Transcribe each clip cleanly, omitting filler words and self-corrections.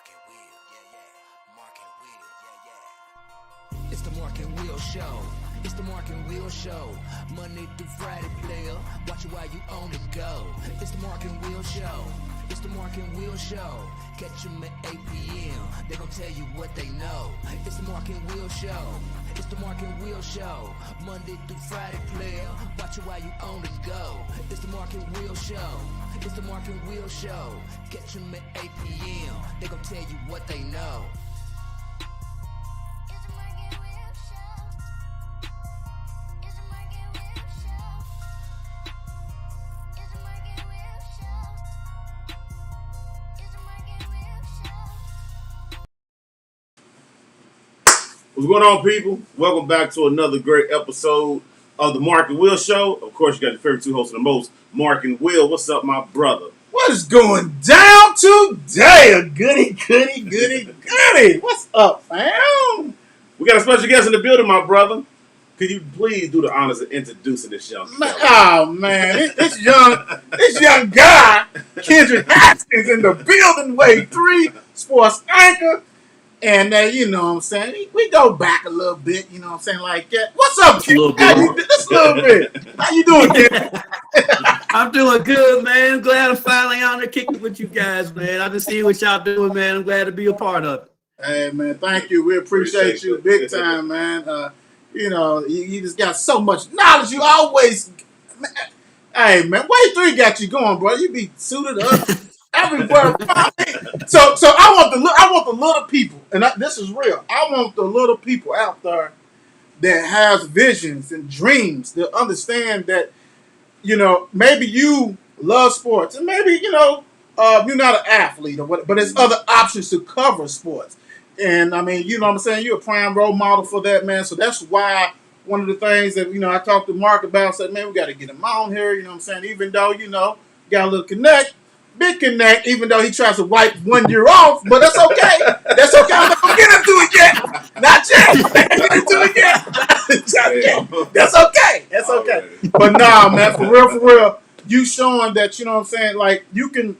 Mark and Will, yeah. Mark and Will, yeah. It's the Mark and Will Show. It's the Mark and Will Show. Monday through Friday, player. Watch it while you on the go. It's the Mark and Will Show. It's the Mark and Will Show. Catch them at 8 p.m. They gon' tell you what they know. It's the Mark and Will Show. It's the Mark and Will Show. Monday through Friday, player. Watch it while you on the go. It's the Mark and Will Show. It's the Mark and Will Show. Catch them at 8 p.m. They gon' tell you what they know. It's the Mark and Will Show. It's the Mark and Will Show. It's the Mark and Will Show. It's the Mark and Will Show. What's going on, people? Welcome back to another great episode of the Mark and Will Show. Of course, you got the favorite two hosts of the most, Mark and Will. What's up, my brother? What is going down today? A goody. What's up, fam? We got a special guest in the building, my brother. Could you please do the honors of introducing this young fella? Oh man, this young guy, Kendrick Haskins, in the building. Wave 3, Sports Anchor, and you know what I'm saying. We go back a little bit. You know what I'm saying, like that. What's up, Kendrick? Just a little bit. How you doing, Kendrick? I'm doing good, man. I'm glad I'm finally on there kicking with you guys, man. I just see what y'all doing, man. I'm glad to be a part of it. Hey, man, thank you. We appreciate you big time, man. You know, you just got so much knowledge. You always, man, hey, man, Wave 3 got you going, bro. You be suited up everywhere. So I want the little people, and this is real. I want the little people out there that has visions and dreams to understand that, you know, maybe you love sports, and maybe, you know, you're not an athlete or what, but there's other options to cover sports. And I mean, you know what I'm saying? You're a prime role model for that, man. So that's why one of the things that, you know, I talked to Mark about, said, man, we got to get him on here. You know what I'm saying? Even though, you know, got a little big connect, even though he tries to wipe 1 year off, but that's okay. That's okay. I'm not going to get into it yet. Not yet. Get into it yet. That's okay. That's okay. But nah, man, for real, you showing that, you know what I'm saying, like, you can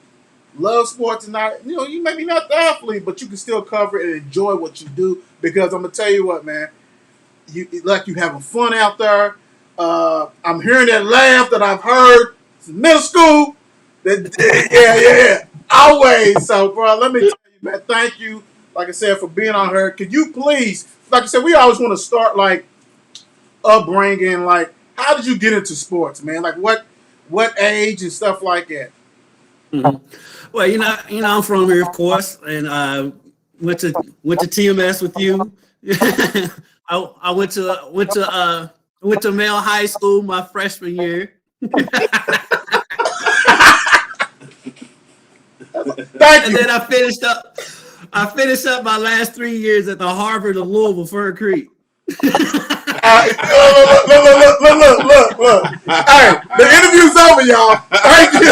love sports and not, you know, you maybe not the athlete, but you can still cover it and enjoy what you do. Because I'm gonna tell you what, man, you having fun out there. I'm hearing that laugh that I've heard since middle school. Yeah, always. So, bro, let me tell you, man, thank you, like I said, for being on here. Could you please, like I said, we always want to start like upbringing, like how did you get into sports, man? Like what age and stuff like that. Mm-hmm. Well, you know, I'm from here, of course, and went to TMS with you. I went to male high school my freshman year. Thank you. And then I finished up my last 3 years at the Harvard of Louisville, Fern Creek. Look. Hey, the interview's over, y'all. Thank you.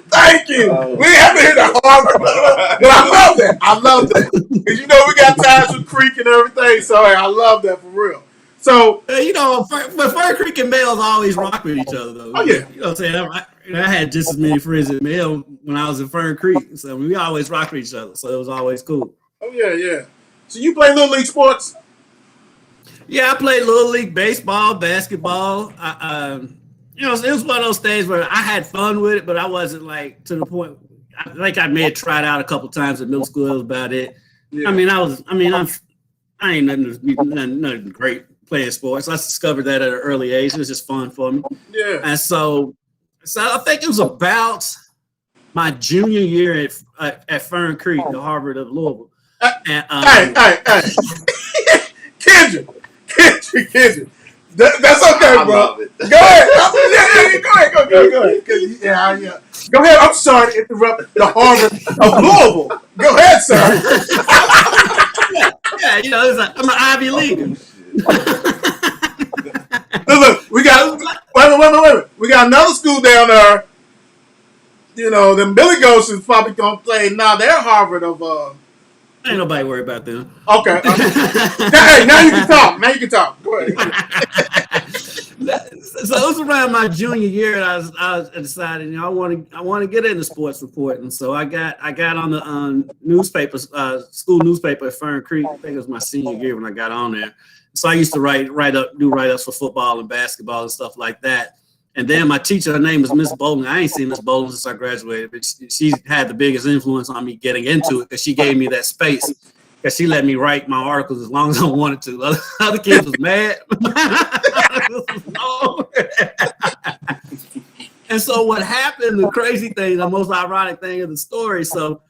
Thank you. We haven't hit the Harvard, but I love that. Because, you know, we got ties with Creek and everything, so hey, I love that for real. So, you know, but Fern Creek and Males always rock with each other, though. Oh, yeah. You know what I'm saying? I had just as many friends at Male when I was in Fern Creek, so we always rocked with each other, so it was always cool. oh, yeah. So you play Little League sports? Yeah, I played Little League baseball, basketball. You know, it was one of those things where I had fun with it, but I wasn't like to the point. I may have tried out a couple times at middle school. That was about it. Yeah. I ain't nothing great playing sports. I discovered that at an early age. It was just fun for me. Yeah. And so I think it was about my junior year at Fern Creek, the Harvard of Louisville. Hey. Kendrick. That's okay, bro. Go ahead. Go ahead. Yeah. Go ahead. I'm sorry to interrupt the Harvard of Louisville. Go ahead, sir. Yeah, you know, I'm an Ivy League. Look, we got wait. We got another school down there. You know, them Billy Ghosts is probably gonna play. Now they're Harvard of. Ain't nobody worried about them. Okay. Hey, now you can talk. Go ahead. So it was around my junior year, and I decided, I want to get into sports reporting. So I got on the newspapers, school newspaper at Fern Creek. I think it was my senior year when I got on there. So I used to do write-ups for football and basketball and stuff like that. And then my teacher, her name was Miss Bowling. I ain't seen Miss Bowling since I graduated, but she had the biggest influence on me getting into it because she gave me that space. Because she let me write my articles as long as I wanted to. Other kids was mad. And so what happened, the crazy thing, the most ironic thing of the story, so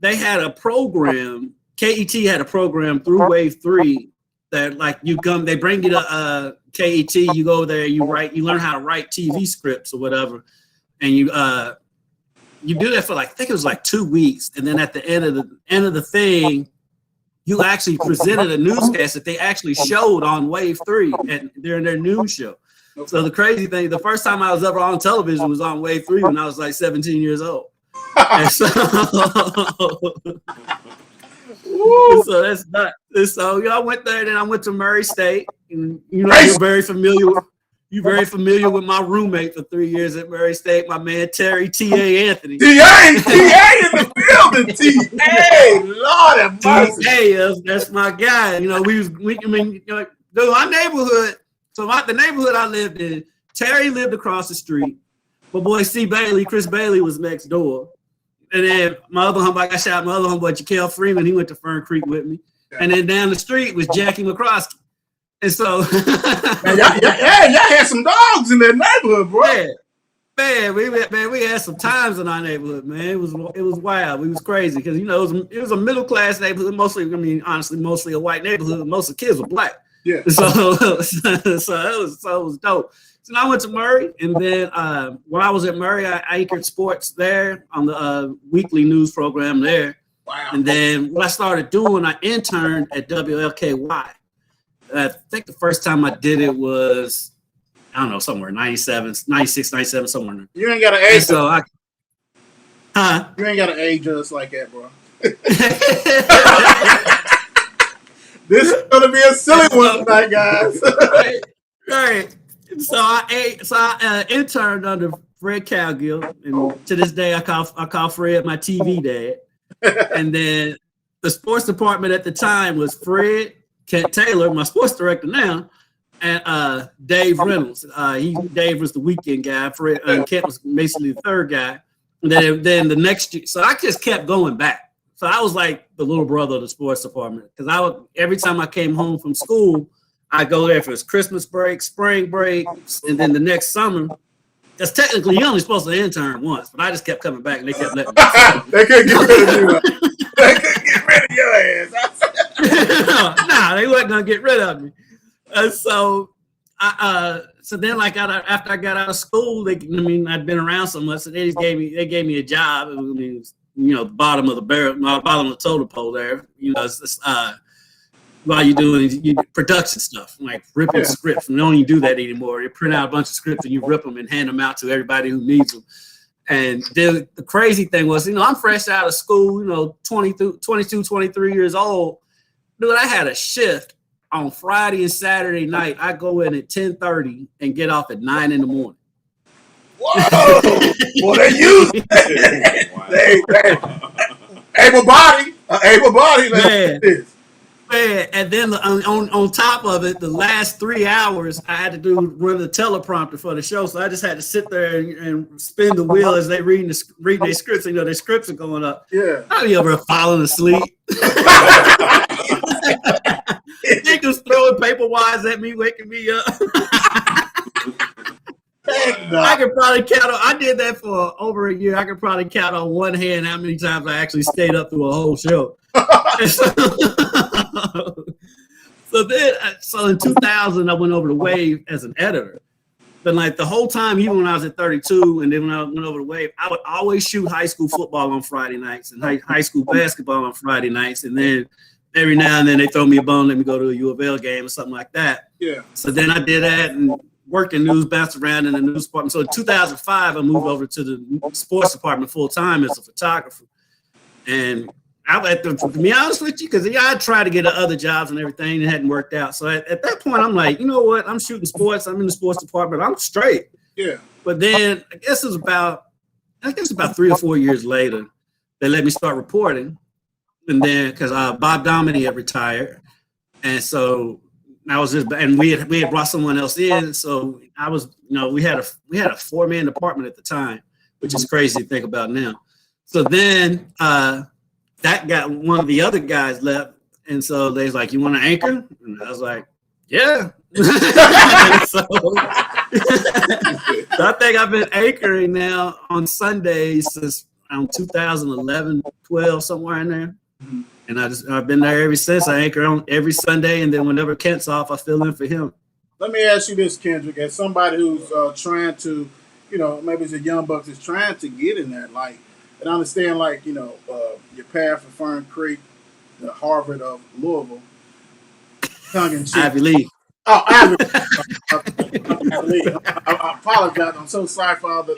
they had a program, KET had a program through Wave 3 that like they bring you to KET, you go there, you learn how to write TV scripts or whatever. And you do that for I think it was 2 weeks. And then at the end of the thing, you actually presented a newscast that they actually showed on Wave 3 during their news show. So the crazy thing, the first time I was ever on television was on Wave 3 when I was 17 years old. And so, so that's not. So I went there, then I went to Murray State. And, you're very familiar with my roommate for 3 years at Murray State, my man Terry T.A. Anthony. T.A. in the building. T.A. Lord have mercy. T.A. That's my guy. Dude, my neighborhood. So the neighborhood I lived in, Terry lived across the street. My boy Chris Bailey was next door. And then my other homeboy, I shot my other homeboy, Jaquel Freeman. He went to Fern Creek with me. And then down the street was Jackie McCroskey. And so, y'all had some dogs in that neighborhood, bro. Man, we had some times in our neighborhood, man. It was wild. It was crazy because it was a middle class neighborhood, mostly a white neighborhood. Most of the kids were black. Yeah. So it was dope. So I went to Murray, and then when I was at Murray, I anchored sports there on the weekly news program there. Wow. And then what I started doing, I interned at WLKY. I think the first time I did it was, I don't know, somewhere 96, 97, somewhere in there. You ain't got to age us. So You ain't got to age us like that, bro. This is going to be a silly one tonight, guys. Right. So I interned under Fred Cowgill, and to this day I call Fred my TV dad. And then the sports department at the time was Fred, Kent Taylor, my sports director now, and Dave Reynolds. Dave was the weekend guy. Fred Kent was basically the third guy. And then the next year, so I just kept going back. So I was like the little brother of the sports department because every time I came home from school, I go there for his Christmas break, spring break, and then the next summer. Because technically you're only supposed to intern once, but I just kept coming back and they kept letting me. They couldn't get rid of you. They couldn't get rid of your ass. Nah, they wasn't gonna get rid of me. So then after I got out of school, I'd been around so much, so they gave me a job. I mean, bottom of the barrel, bottom of the totem pole there. While you're doing production stuff, like ripping scripts. We don't even do that anymore. You print out a bunch of scripts and you rip them and hand them out to everybody who needs them. And then the crazy thing was, I'm fresh out of school, 22, 23 years old. Dude, I had a shift on Friday and Saturday night. I go in at 10:30 and get off at 9 in the morning. Whoa! Well, they use they able body. Man. And then on top of it, the last 3 hours I had to run the teleprompter for the show, so I just had to sit there and spin the wheel as they read their scripts. Their scripts are going up. Yeah, I'd be over falling asleep. Niggas throwing paper wires at me, waking me up. I could probably count on. I did that for over a year. I could probably count on one hand how many times I actually stayed up through a whole show. So in 2000, I went over to Wave as an editor. But the whole time, even when I was at 32, and then when I went over to Wave, I would always shoot high school football on Friday nights and high school basketball on Friday nights. And then every now and then they throw me a bone, let me go to a UofL game or something like that. Yeah. So then I did that and worked in news, bounced around in the news department. So in 2005, I moved over to the sports department full time as a photographer. And To be honest with you, because I tried to get other jobs and everything, it hadn't worked out. So at that point, I'm like, you know what? I'm shooting sports. I'm in the sports department. I'm straight. Yeah. But then I guess about 3 or 4 years later, they let me start reporting, and then because Bob Dominy had retired, and so I was just, and we had brought someone else in, so I was, we had a 4-man department at the time, which is crazy to think about now. So then that got one of the other guys left, and so they was like, "You want to anchor?" And I was like, "Yeah." So I think I've been anchoring now on Sundays since around 2011, 12, somewhere in there. Mm-hmm. And I've been there ever since. I anchor on every Sunday, and then whenever Kent's off, I fill in for him. Let me ask you this, Kendrick, as somebody who's trying to, maybe it's a young buck that's trying to get in there, like, and I understand, like, your path for Fern Creek, the Harvard of Louisville, tongue in cheek. Ivy League. Oh, Ivy League. I apologize. I'm so sorry for all the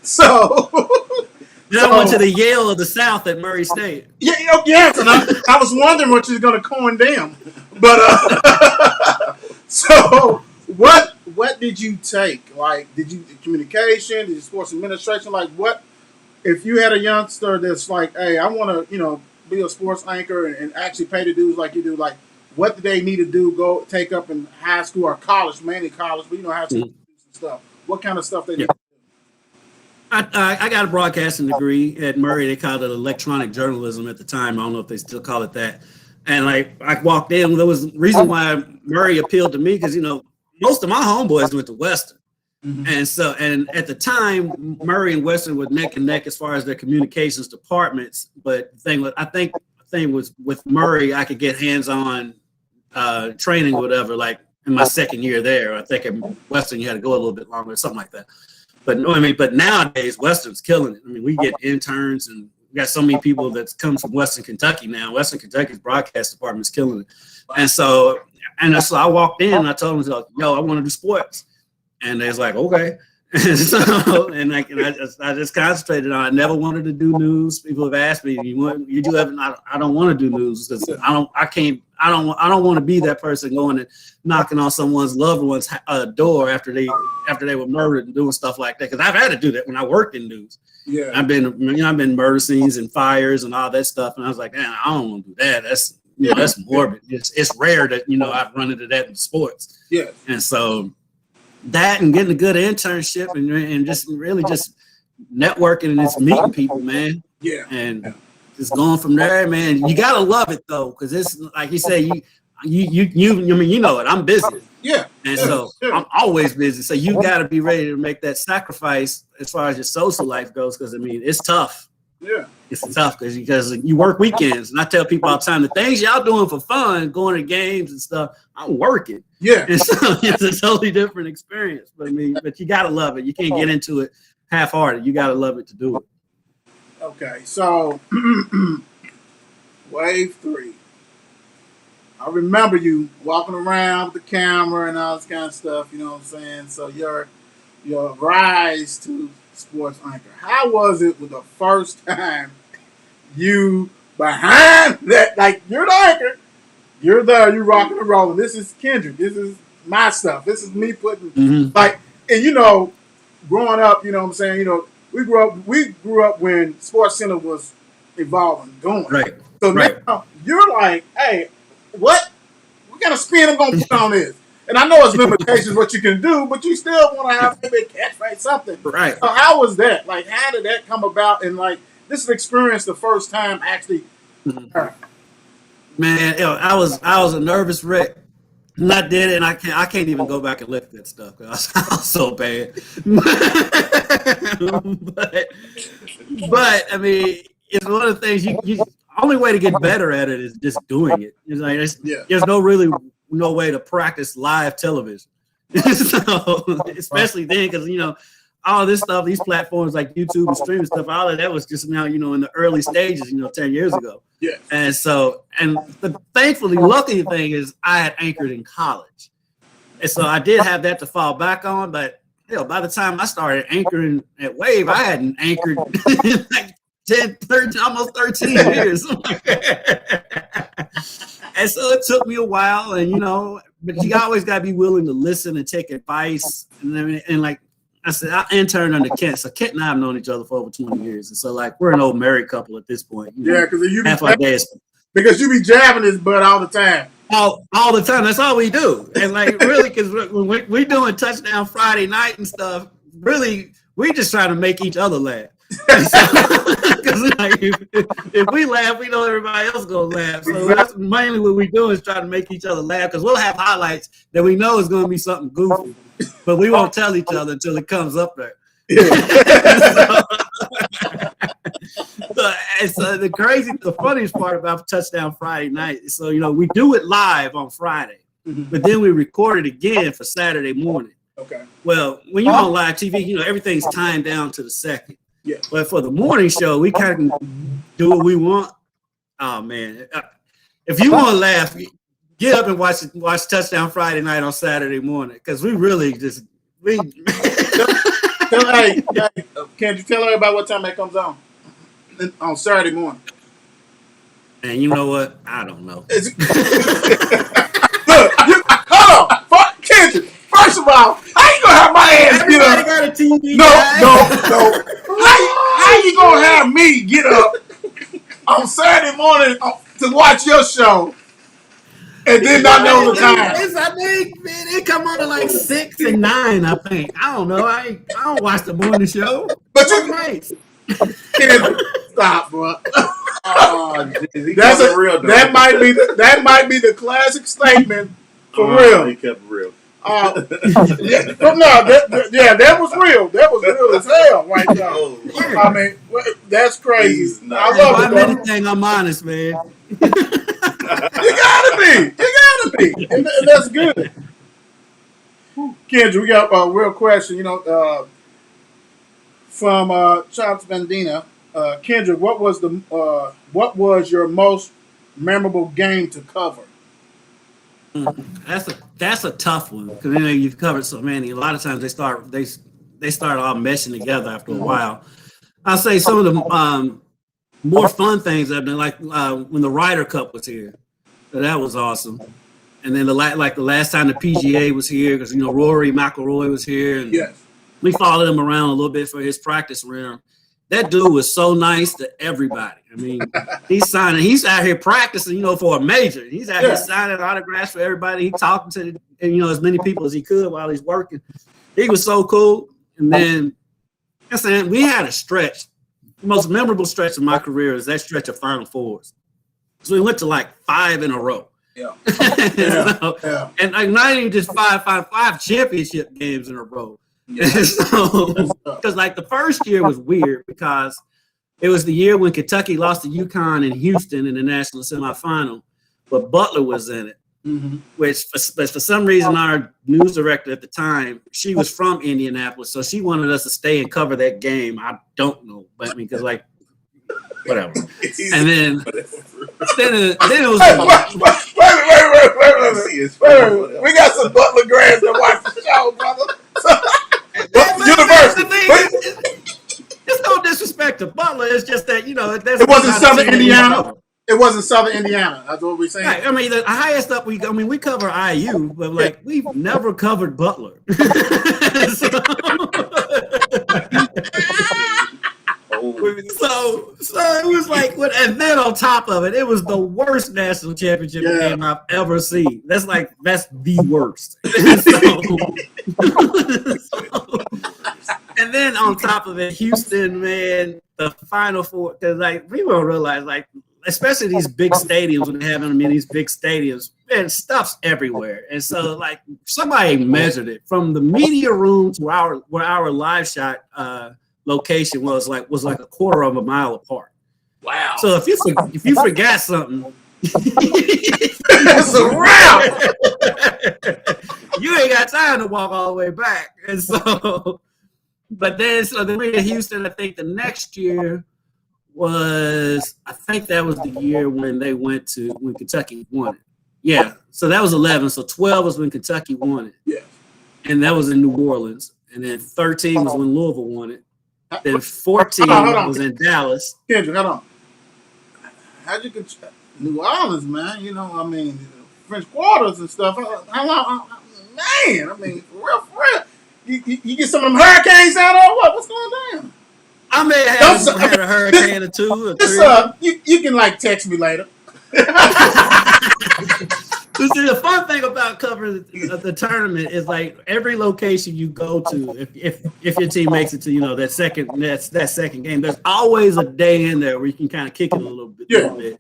so. Then I went to the Yale of the South at Murray State. Yeah, yes, and I was wondering what you was going to condemn. But so what did you take? Like, did you communication? Did you sports administration? Like, what if you had a youngster that's like, hey, I want to, be a sports anchor and actually pay the dues like you do? Like, what do they need to do? Go take up in high school or college, mainly college, but high school stuff. What kind of stuff they need? I got a broadcasting degree at Murray. They called it electronic journalism at the time. I don't know if they still call it that. And like I walked in, there was a reason why Murray appealed to me because most of my homeboys went to Western, and at the time Murray and Western were neck and neck as far as their communications departments. But the thing was with Murray, I could get hands-on training, or whatever. Like in my second year there, I think at Western you had to go a little bit longer, or something like that. But nowadays Western's killing it. I mean, we get interns, and we got so many people that come from Western Kentucky now. Western Kentucky's broadcast department is killing it. And so I walked in and I told them, "Yo, I want to do sports," and they was like, "Okay." And so I just concentrated on. I never wanted to do news. People have asked me, "You do have?" I don't want to do news because I don't want to be that person going and knocking on someone's loved one's door after they were murdered and doing stuff like that. Because I've had to do that when I worked in news. Yeah, I've been murder scenes and fires and all that stuff, and I was like, man, I don't want to do that. That's morbid. It's rare that I've run into that in sports. Yeah, and so that and getting a good internship and just really just networking and just meeting people, man. Yeah, and just going from there, man. You gotta love it though, because it's like you say, you know it. I'm busy. Yeah, and so I'm always busy. So you gotta be ready to make that sacrifice as far as your social life goes, because it's tough. Yeah, it's tough because you work weekends, and I tell people all the time the things y'all doing for fun, going to games and stuff. I'm working. Yeah, and so it's a totally different experience. But you gotta love it. You can't get into it half-hearted. You gotta love it to do it. Okay, so wave 3. I remember you walking around with the camera and all this kind of stuff. You know what I'm saying? So your rise to sports anchor. How was it with the first time you behind that? Like, you're the anchor. You're there. You're rocking and rolling. This is Kendrick. This is my stuff. This is me putting and growing up. You know what I'm saying? We grew up when Sports Center was evolving, going. Right. So now you're like, hey, what kind of spin I'm gonna put on this? And I know it's limitations what you can do, but you still want to have maybe a catchphrase, something. Right. So how was that? Like, how did that come about? And like, this is experience the first time actually. Man, I was a nervous wreck. And I did it, and I can't even go back and look at that stuff because I was so bad. but I mean, it's one of the things you only way to get better at it is just doing it. It's like there's no way to practice live television. So especially then, because all this stuff, these platforms like YouTube and streaming stuff, all of that was just now in the early stages, 10 years ago. Yeah. And so, the thankfully, lucky thing is I had anchored in college, and so I did have that to fall back on. But by the time I started anchoring at Wave, I hadn't anchored in like 10, 13, almost 13 years. And so it took me a while, and but you always got to be willing to listen and take advice. And like I said, I interned under Kent. So Kent and I have known each other for over 20 years. And so like we're an old married couple at this point. Yeah, because you half our days. Because you be jabbing his butt all the time. All the time. That's all we do. And like really, because when we're doing Touchdown Friday night and stuff, really, we just try to make each other laugh. Because like, if we laugh, we know everybody else gonna laugh. So that's mainly what we do is try to make each other laugh. Because we'll have highlights that we know is gonna be something goofy, but we won't tell each other until it comes up there. So the funniest part about Touchdown Friday night. So we do it live on Friday, but then we record it again for Saturday morning. Okay. Well, when you're on live TV, everything's timed down to the second. Yeah. But for the morning show, we kind of do what we want. Oh man, if you want to laugh, get up and watch Touchdown Friday night on Saturday morning because we really just we. Hey, can you tell everybody what time that comes on Saturday morning? And you know what? I don't know. Look, hold on, Kendrick. First of all, how you gonna have my ass get up? Got a TV No. guy. How you gonna have me get up on Saturday morning to watch your show and then not know the time? I think man, it come on at like 6 and 9. I think. I don't know. I don't watch the morning show. But you nice. Stop, bro. Oh, geez, that might be the classic statement for real. He kept it real. But that was real. That was real as hell right there. I mean, that's crazy. I love it. I'm anything. I'm honest, man. You gotta be, and that's good. Kendra, we got a real question. From Chops Bandina. Kendra, what was your most memorable game to cover? That's a tough one because you've covered so many. A lot of times they start all meshing together after a while. I'll say some of the more fun things have been like when the Ryder Cup was here. So that was awesome. And then the last time the PGA was here because Rory McIlroy was here and yes. We followed him around a little bit for his practice round. That dude was so nice to everybody. I mean, he's out here practicing, for a major. He's out here signing autographs for everybody. He's talking to, as many people as he could while he's working. He was so cool. And then, we had a stretch. The most memorable stretch of my career is that stretch of Final Fours. So we went to like 5 in a row. Yeah. And like not even just five championship games in a row. Because like the first year was weird because it was the year when Kentucky lost to UConn in Houston in the national semifinal, but Butler was in it, which for some reason our news director at the time, she was from Indianapolis, so she wanted us to stay and cover that game. I don't know, but I mean, because like whatever. And then it was. Wait. We got some Butler grads that watch the show, brother. University. It's no disrespect to Butler. It's just that it wasn't Southern Indiana. It wasn't Southern Indiana. That's what we're saying. Right. I mean, the highest up we cover IU, but like we've never covered Butler. So it was like, and then on top of it, it was the worst national championship game I've ever seen. That's the worst. And then on top of it, Houston, man, the Final Four, because like people don't realize, like, especially these big stadiums when they have them in these big stadiums, man, stuff's everywhere. And so like somebody measured it from the media room to where our live shot location was like a quarter of a mile apart. Wow. So if you forgot something, that's a wrap. You ain't got time to walk all the way back. And so then we in Houston, I think the next year that was the year when Kentucky won it. Yeah. So that was 11. So 12 was when Kentucky won it. Yeah. And that was in New Orleans. And then 13 was when Louisville won it. Then 14 Hold on. was in Dallas. Kendrick, hold on. How'd you get New Orleans, man? You know, I mean, French Quarters and stuff. How long? Man, I mean, for real. You get some of them hurricanes out or what? What's going on? I may have had a hurricane or two or three. You can like text me later. See, the fun thing about covering the tournament is like every location you go to, if your team makes it to that second game, there's always a day in there where you can kind of kick it a little bit.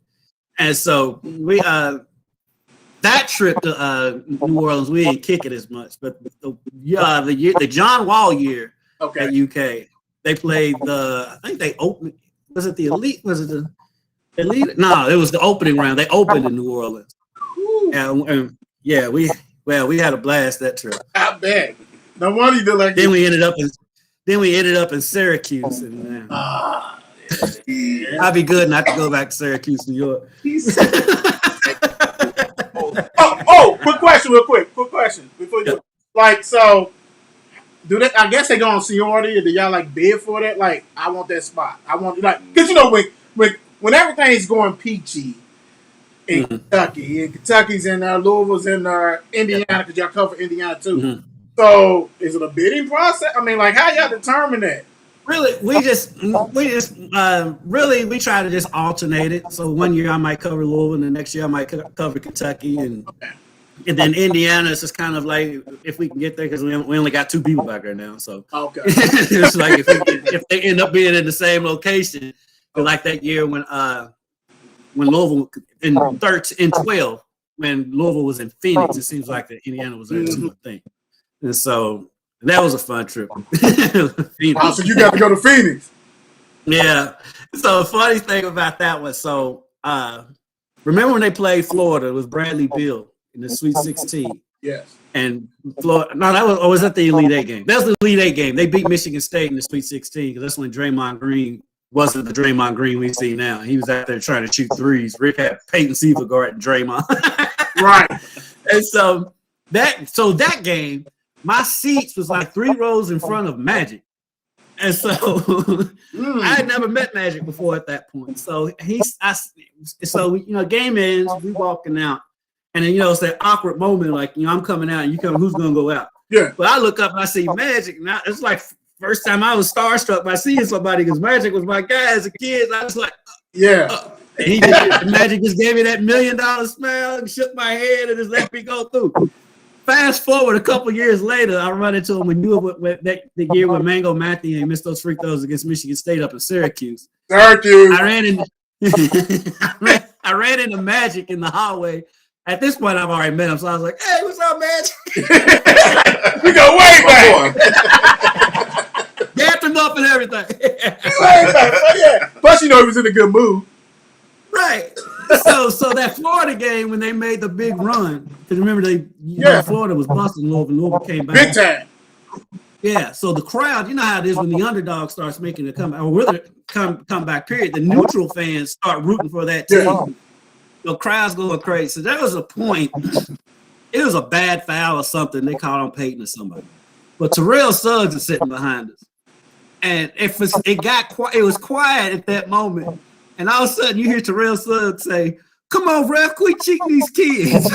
And so we that trip to New Orleans, we didn't kick it as much, but the John Wall year at UK, they played I think they opened. Was it the Elite? Was it the Elite? No, it was the opening round. They opened in New Orleans. And we had a blast that trip. I bet. No wonder you did like. Then we ended up in Syracuse, and I'd be good not to go back to Syracuse, New York. Quick question, real quick. Quick question before you so. Do they? I guess they go on seniority, or do y'all like bid for that? Like, I want that spot. I want because when everything's going peachy. In Kentucky. And Kentucky's in there, Louisville's in there, Indiana, because y'all cover Indiana too. Mm-hmm. So is it a bidding process? I mean, like, how y'all determine that? Really, we try to just alternate it. So one year I might cover Louisville, and the next year I might cover Kentucky, and then Indiana is just kind of like if we can get there because we only got 2 people back there now. So it's like if they end up being in the same location, like that year when Louisville in 12, when Louisville was in Phoenix, it seems like that Indiana was there too, I think. And so that was a fun trip. So you got to go to Phoenix. Yeah. So the funny thing about that was remember when they played Florida? It was Bradley Beal in the Sweet 16. Yes. And Florida, was that the Elite Eight game? That was the Elite Eight game. They beat Michigan State in the Sweet 16 because that's when Draymond Green wasn't the Draymond Green we see now. He was out there trying to shoot threes. Rick had Peyton Seaver guarding Draymond. Right. And so that game, my seats was like 3 rows in front of Magic. And so I had never met Magic before at that point. So game ends, we walking out. And then, it's that awkward moment, like, I'm coming out and you come, who's going to go out? Yeah. But I look up and I see Magic. And it's like, first time I was starstruck by seeing somebody because Magic was my guy as a kid. I was like, Magic just gave me that $1 million smile and shook my head and just let me go through. Fast forward a couple years later, I run into him the year when Mango Matthew missed those free throws against Michigan State up in Syracuse. I ran into Magic in the hallway. At this point, I've already met him, so I was like, "Hey, what's up, Magic?" We go way back. Dapped him up and everything. Plus, he was in a good mood. Right. So that Florida game when they made the big run, because remember Florida was busting Louisville came back. Big time. Yeah. So the crowd, you know how it is when the underdog starts making a comeback, or whether comeback period, the neutral fans start rooting for that team. Yeah. The crowd's going crazy. So there was a point. It was a bad foul or something. They called on Peyton or somebody. But Terrell Suggs is sitting behind us. And it was quiet at that moment. And all of a sudden you hear Terrell Suggs say, "Come on, ref, quit cheating these kids."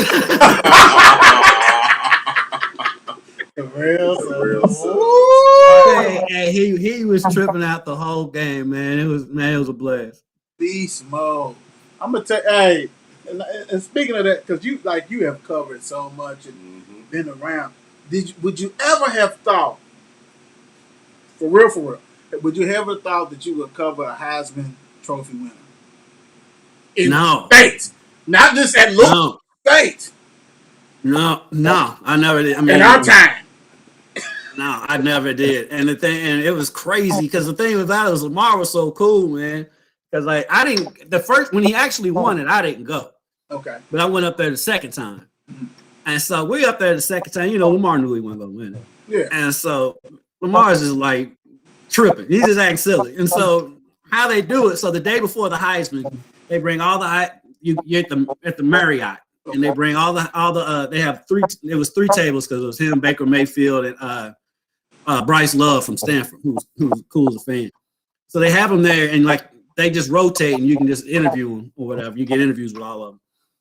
Terrell Suggs. Hey, he was tripping out the whole game, man. It was a blast. Beast mode. I'm gonna tell you, and speaking of that, because you have covered so much and been around. Would you ever have thought, for real, would you ever thought that you would cover a Heisman Trophy winner? No. State, not just at Louisville State. No, I never did. I mean, in our time. No, I never did. And it was crazy because the thing about it was Lamar was so cool, man. Because when he actually won it, I didn't go. Okay. But I went up there the second time. Mm-hmm. And so we up there the second time, Lamar knew he wasn't going to win it. Yeah. And so Lamar's just like tripping. He's just acting silly. And so how they do it, so the day before the Heisman, they bring all you're at the Marriott. And they bring all the they have 3, it was 3 tables because it was him, Baker Mayfield, and Bryce Love from Stanford, who's cool as a fan. So they have him there, and like they just rotate, and you can just interview him or whatever. You get interviews with all of them.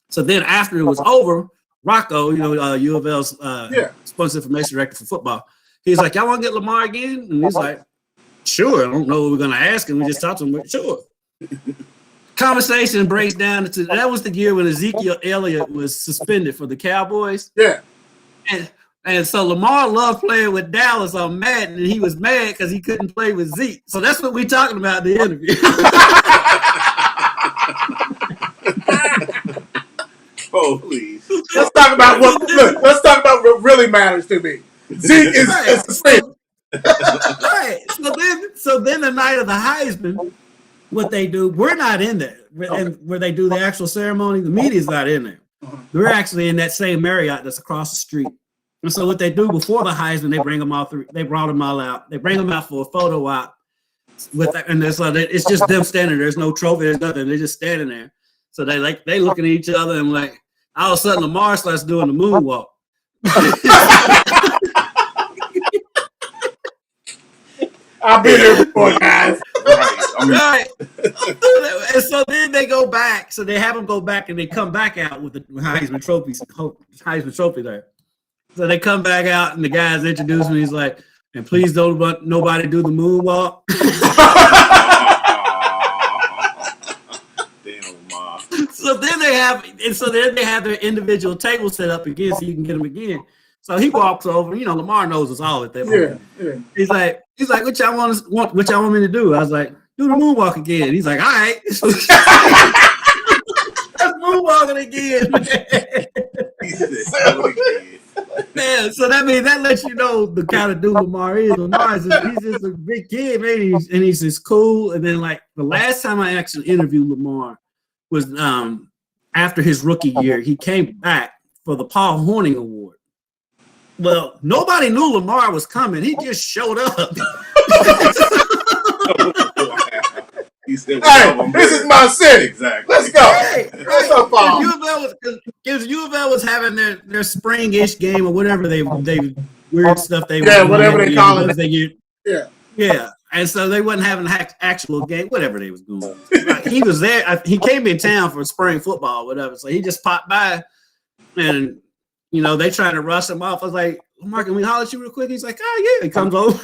So then after it was over, Rocco, UofL's sports information director for football, he's like, "Y'all want to get Lamar again?" And he's like, "Sure." I don't know what we're gonna ask him. We just talked to him, but sure. Conversation breaks down into that was the year when Ezekiel Elliott was suspended for the Cowboys. Yeah. And so Lamar loved playing with Dallas on Madden, and he was mad because he couldn't play with Zeke. So that's what we're talking about in the interview. Oh, please. Let's talk about what really matters to me. Zeke is the same. Right. So then the night of the Heisman, what they do, we're not in there. And where they do the actual ceremony, the media's not in there. We're actually in that same Marriott that's across the street. And so what they do before the Heisman, they bring them all through. They brought them all out. They bring them out for a photo op. And it's just them standing there. There's no trophy. There's nothing. They're just standing there. So they looking at each other and like all of a sudden Lamar starts doing the moonwalk. I've been here before, guys. Right. And so then they go back. So they have them go back and they come back out with the Heisman Trophy there. So they come back out and the guys introduce me. He's like, "And please don't let nobody do the moonwalk." Damn, Ma. So then they have their individual table set up again so you can get them again. So he walks over. Lamar knows us all at that point. Yeah. He's like, "What y'all want me to do?" I was like, "Do the moonwalk again." He's like, "All right." That's moonwalking again, man. He said, "Do it again." Man, so that lets you know the kind of dude Lamar is. He's just a big kid, man, and he's just cool. And then like the last time I actually interviewed Lamar was after his rookie year. He came back for the Paul Hornung Award. Well, nobody knew Lamar was coming. He just showed up. He said, "Hey, this is my city. Exactly. Let's go." Right. What's up, Paul? Because UofL was having their spring-ish game or whatever they weird stuff they whatever they call it. Yeah. And so they wasn't having an actual game, whatever they was doing. He was there. He came in town for spring football, whatever. So he just popped by, and they trying to rush him off. I was like, "Lamar, can we holler at you real quick?" He's like, "Oh yeah." He comes over.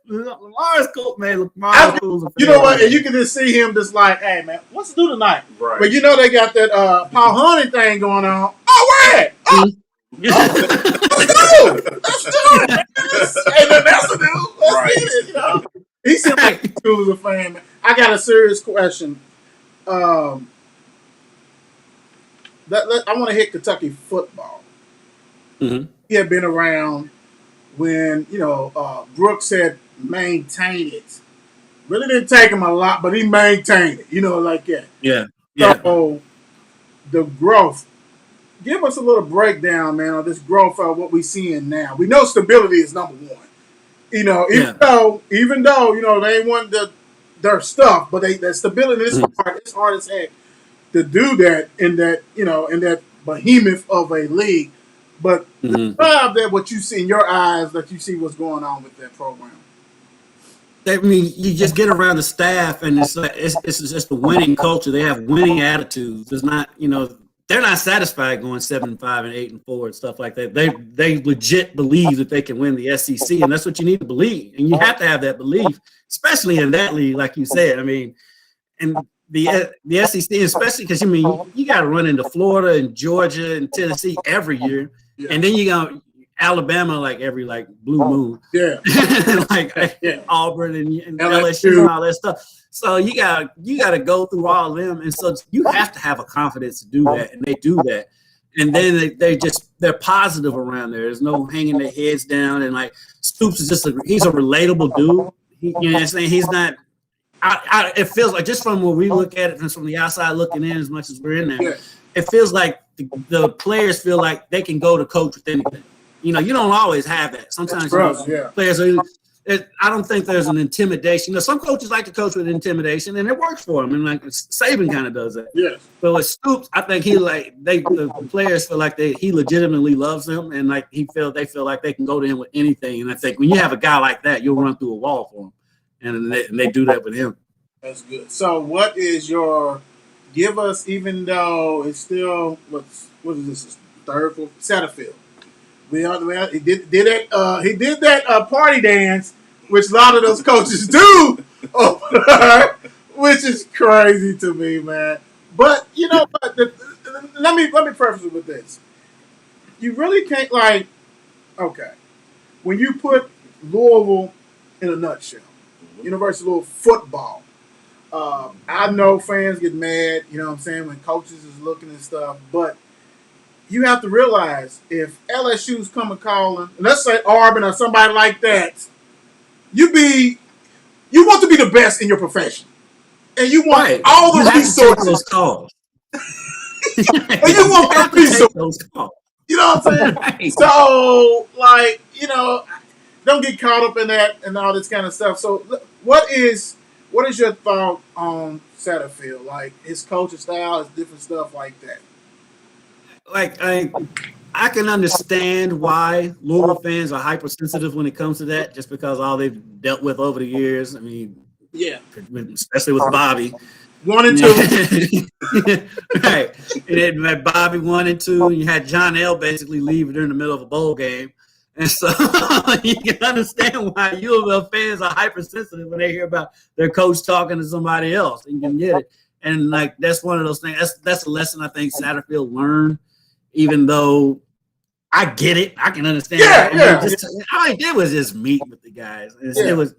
Lamar's cool, man. Lamar's cool. You know what? And you can just see him just like, "Hey man, what's to do tonight?" Right. But they got that Paul Honey thing going on. Oh, where? Oh, let's do it. Ain't nothing else to do. Let's get it. He seems like he's cool as a fan, man. I got a serious question. I want to hit Kentucky football. Mm-hmm. He had been around when Brooks had maintained it. Really didn't take him a lot, but he maintained it. Like that. Yeah. So the growth. Give us a little breakdown, man, on this growth of what we're seeing now. We know stability is number one. Even though they ain't want their stuff, but that stability is hard. It's hard as heck to do that in that behemoth of a league. But describe that what you see in your eyes, that you see what's going on with that program. I mean, you just get around the staff, and it's just a winning culture. They have winning attitudes. It's not, they're not satisfied going 7-5 and 8-4 and stuff like that. They legit believe that they can win the SEC, and that's what you need to believe. And you have to have that belief, especially in that league, like you said. I mean, and the SEC, especially because you got to run into Florida and Georgia and Tennessee every year, and then you got Alabama like every blue moon, Auburn and LSU and all that stuff. So you gotta go through all of them, and so you have to have a confidence to do that, and they do that. And then they're positive around there. There's no hanging their heads down, and like Stoops is he's a relatable dude. You know what I'm saying? He's not. It feels like, just from when we look at it from the outside looking in, as much as we're in there, it feels like the players feel like they can go to coach with anything. You don't always have that. Sometimes players are. I don't think there's an intimidation. Some coaches like to coach with intimidation, and it works for them. And like Saban kind of does that. Yes. But with Stoops, I think the players feel like he legitimately loves them, and like they feel like they can go to him with anything. And I think when you have a guy like that, you'll run through a wall for him, and they do that with him. That's good. So, what is your give us? Even though it's still what is this? Third, fourth, Satterfield. He did that. He did that party dance, which a lot of those coaches do, which is crazy to me, man. But you know, let me preface it with this: you really can't when you put Louisville in a nutshell, University of Louisville football. I know fans get mad, you know what I'm saying, when coaches is looking and stuff, but you have to realize if LSU's coming calling, and let's say Auburn or somebody like that, you want to be the best in your profession, and you want all the resources. And you want the resources. You know what I'm saying? Right. So, don't get caught up in that and all this kind of stuff. So, what is your thought on Satterfield? Like his coaching style, his different stuff like that. Like I can understand why Louisville fans are hypersensitive when it comes to that, just because all they've dealt with over the years. I mean, yeah, especially with Bobby. 1 and 2. Right. And then Bobby 1 and 2, and you had John L. basically leave during the middle of a bowl game. And so you can understand why UofL fans are hypersensitive when they hear about their coach talking to somebody else. You can get it. And like that's one of those things. That's a lesson I think Satterfield learned, even though I get it. I can understand. All he did was just meet with the guys. It was,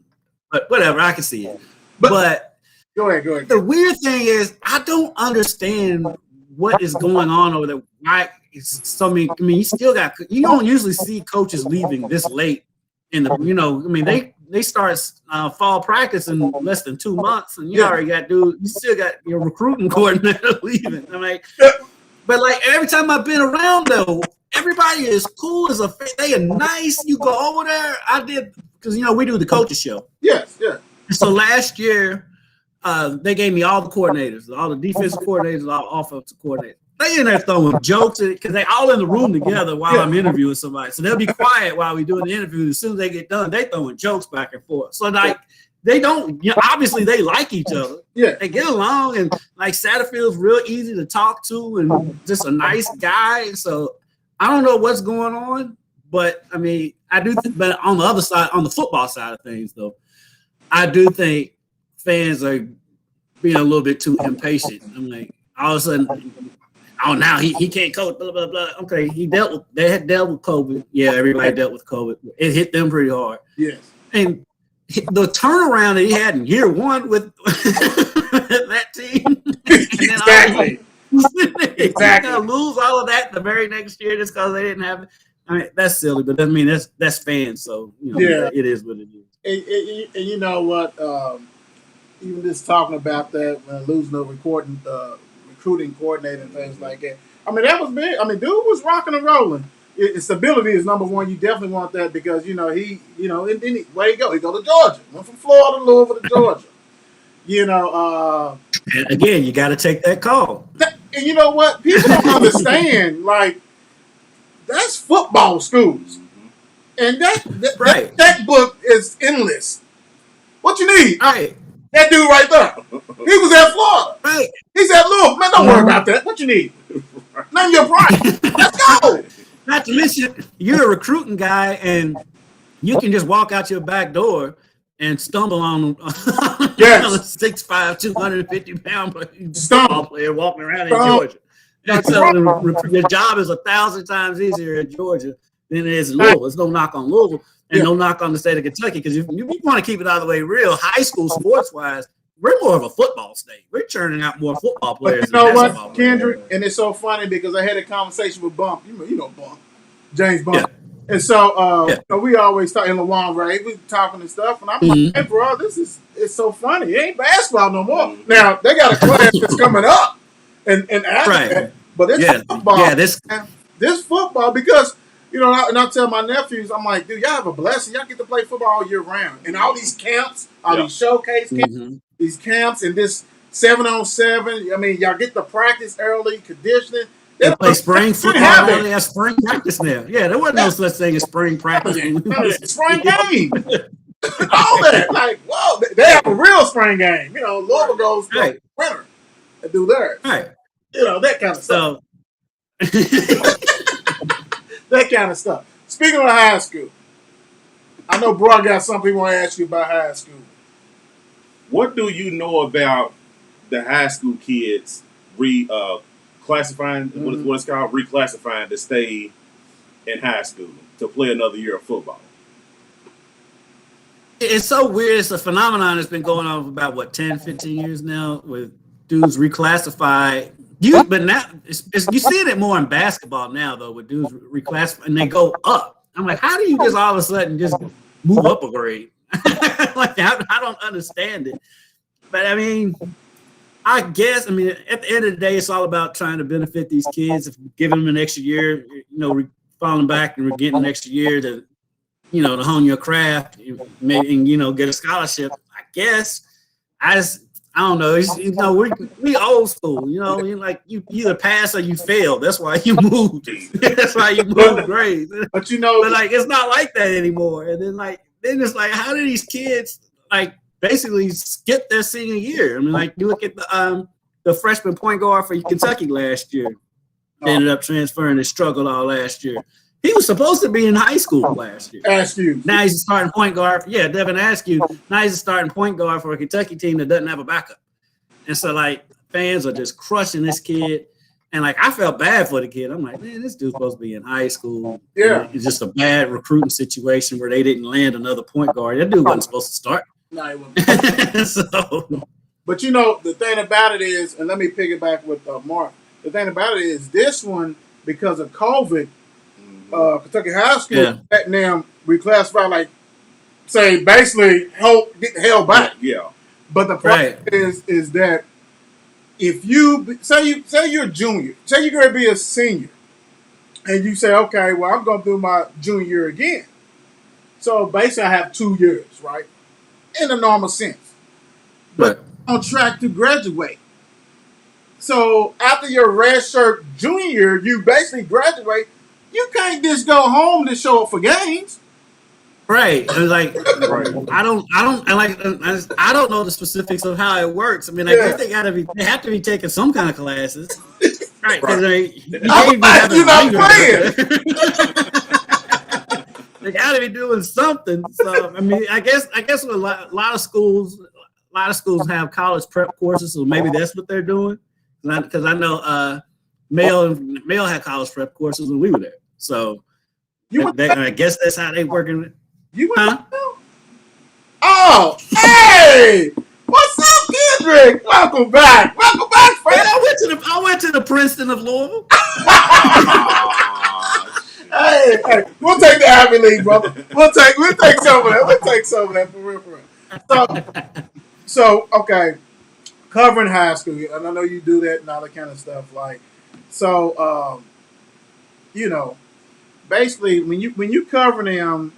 but whatever, I can see it. But go ahead. The weird thing is I don't understand what is going on over there. Why? You still got. You don't usually see coaches leaving this late in the. They start fall practice in less than 2 months, and you already got you still got your recruiting coordinator leaving. I'm like, but like every time I've been around though, everybody is cool as they are nice. You go over there. I did because we do the coaches show. Yes, yeah. So last year, they gave me all the coordinators, all the defensive coordinators, all offensive coordinators. They in there throwing jokes because they all in the room together while I'm interviewing somebody. So they'll be quiet while we doing the interview. As soon as they get done, they throwing jokes back and forth. So like they don't, obviously they like each other. Yeah, they get along, and like Satterfield's real easy to talk to and just a nice guy. So I don't know what's going on, but I mean I do. But on the other side, on the football side of things, though, I do think fans are being a little bit too impatient. I'm like all of a sudden. Oh, now he can't coach, blah, blah, blah. Okay, they had dealt with COVID. Yeah, everybody dealt with COVID. It hit them pretty hard. Yes. And the turnaround that he had in year one with that team. Exactly. Exactly. Going to lose all of that the very next year just because they didn't have it. I mean, that's silly, but I mean, that's fans. So, it is what it is. And you know what? Even just talking about that, losing the recruiting coordinator and things like that. I mean, that was big. I mean, dude was rocking and rolling. Stability is number one. You definitely want that because, and then where he go? He go to Georgia. Went from Florida, Louisville to Georgia. And again, you got to take that call. And you know what? People don't understand, like, that's football schools. And that book is endless. What you need? Right. That dude right there. He was at Florida. Right. He's at Louisville. Man, don't worry about that. What you need? None of your pride. Let's go. Not to mention, you're a recruiting guy, and you can just walk out your back door and stumble on a 6'5", 250-pound football player walking around in Georgia. And so your job is 1,000 times easier in Georgia than it is in Louisville. There's no knock on Louisville. And no knock on the state of Kentucky, because if you want to keep it all the way real, high school sports-wise, we're more of a football state. We're churning out more football players. But you know what, Kendrick? And it's so funny because I had a conversation with Bump. You know Bump, James Bump. Yeah. And so we always talk in Lamar, right? We talking and stuff, and I'm like, hey, bro, it's so funny. It ain't basketball no more. Now they got a class that's coming up, and after that, but it's football. Yeah, this football because. You know, and I tell my nephews, I'm like, dude, y'all have a blessing. Y'all get to play football all year round. And all these camps, all these showcase camps, these camps, and this 7-on-7. I mean, y'all get to practice early, conditioning. They play spring football. They only have spring practice now. Yeah, there wasn't no such thing as spring practice. Spring game. All that. Like, whoa, they have a real spring game. You know, Louisville goes to winter and do theirs. Right. You know, that kind of stuff. That kind of stuff. Speaking of high school, I know Bro got something he want to ask you about high school. What do you know about the high school kids classifying, what it's called, reclassifying to stay in high school to play another year of football? It's so weird. It's a phenomenon that's been going on for about, 10, 15 years now with dudes reclassify. But now you see it more in basketball now, though, with dudes reclassify and they go up. I'm like, how do you just all of a sudden just move up a grade? Like, I don't understand it. But, I mean, at the end of the day, it's all about trying to benefit these kids, giving them an extra year, falling back and getting an extra year to hone your craft, and get a scholarship. I guess I don't know. We old school. You either pass or you fail. That's why you moved. That's why you moved grades. But it's not like that anymore. And then it's like, how do these kids basically skip their senior year? I mean, you look at the freshman point guard for Kentucky last year. They ended up transferring and struggled all last year. He was supposed to be in high school last year. Askew. Now he's a starting point guard. Devin Askew. Now he's a starting point guard for a Kentucky team that doesn't have a backup. And so, fans are just crushing this kid. And, I felt bad for the kid. I'm like, man, this dude's supposed to be in high school. Yeah. It's just a bad recruiting situation where they didn't land another point guard. That dude wasn't supposed to start. No, he wasn't. But, the thing about it is, and let me piggyback with Mark. The thing about it is this one, because of COVID, Kentucky High School let them reclassify, basically held back. Yeah. But the problem is that if you say you're a junior, say you're going to be a senior, and you say, okay, well, I'm going to do my junior year again. So basically, I have 2 years, right, in a normal sense, but on track to graduate. So after your redshirt junior year, you basically graduate. You can't just go home to show up for games. Right. I don't know the specifics of how it works. I mean, I guess they have to be taking some kind of classes. Right. You're not playing. They got to be doing something. So, I mean, I guess with a lot of schools have college prep courses, so maybe that's what they're doing. Because I know Male had college prep courses when we were there. So I guess that's how they working it. You went Oh, hey! What's up, Kendrick? Welcome back, friend. I went to the Princeton of Louisville. Hey, we'll take the Ivy League, brother. We'll take some of that. We'll take some of that for real. So okay, covering high school, and I know you do that and all that kind of stuff. Basically, when you cover them,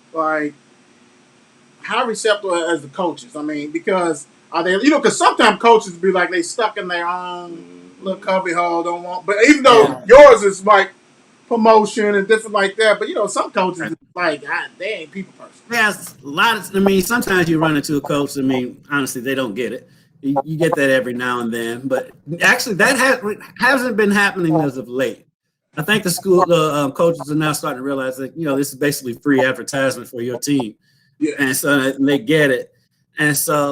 how receptive as the coaches? I mean, because are they? Because sometimes coaches be like they stuck in their own little cubby hole, don't want. But even though yours is promotion and different like that, but some coaches is they ain't people person. Yeah, a lot of. Sometimes you run into a coach. Honestly, they don't get it. You get that every now and then, but actually, that hasn't been happening as of late. I think the coaches are now starting to realize that this is basically free advertisement for your team, and so they get it. And so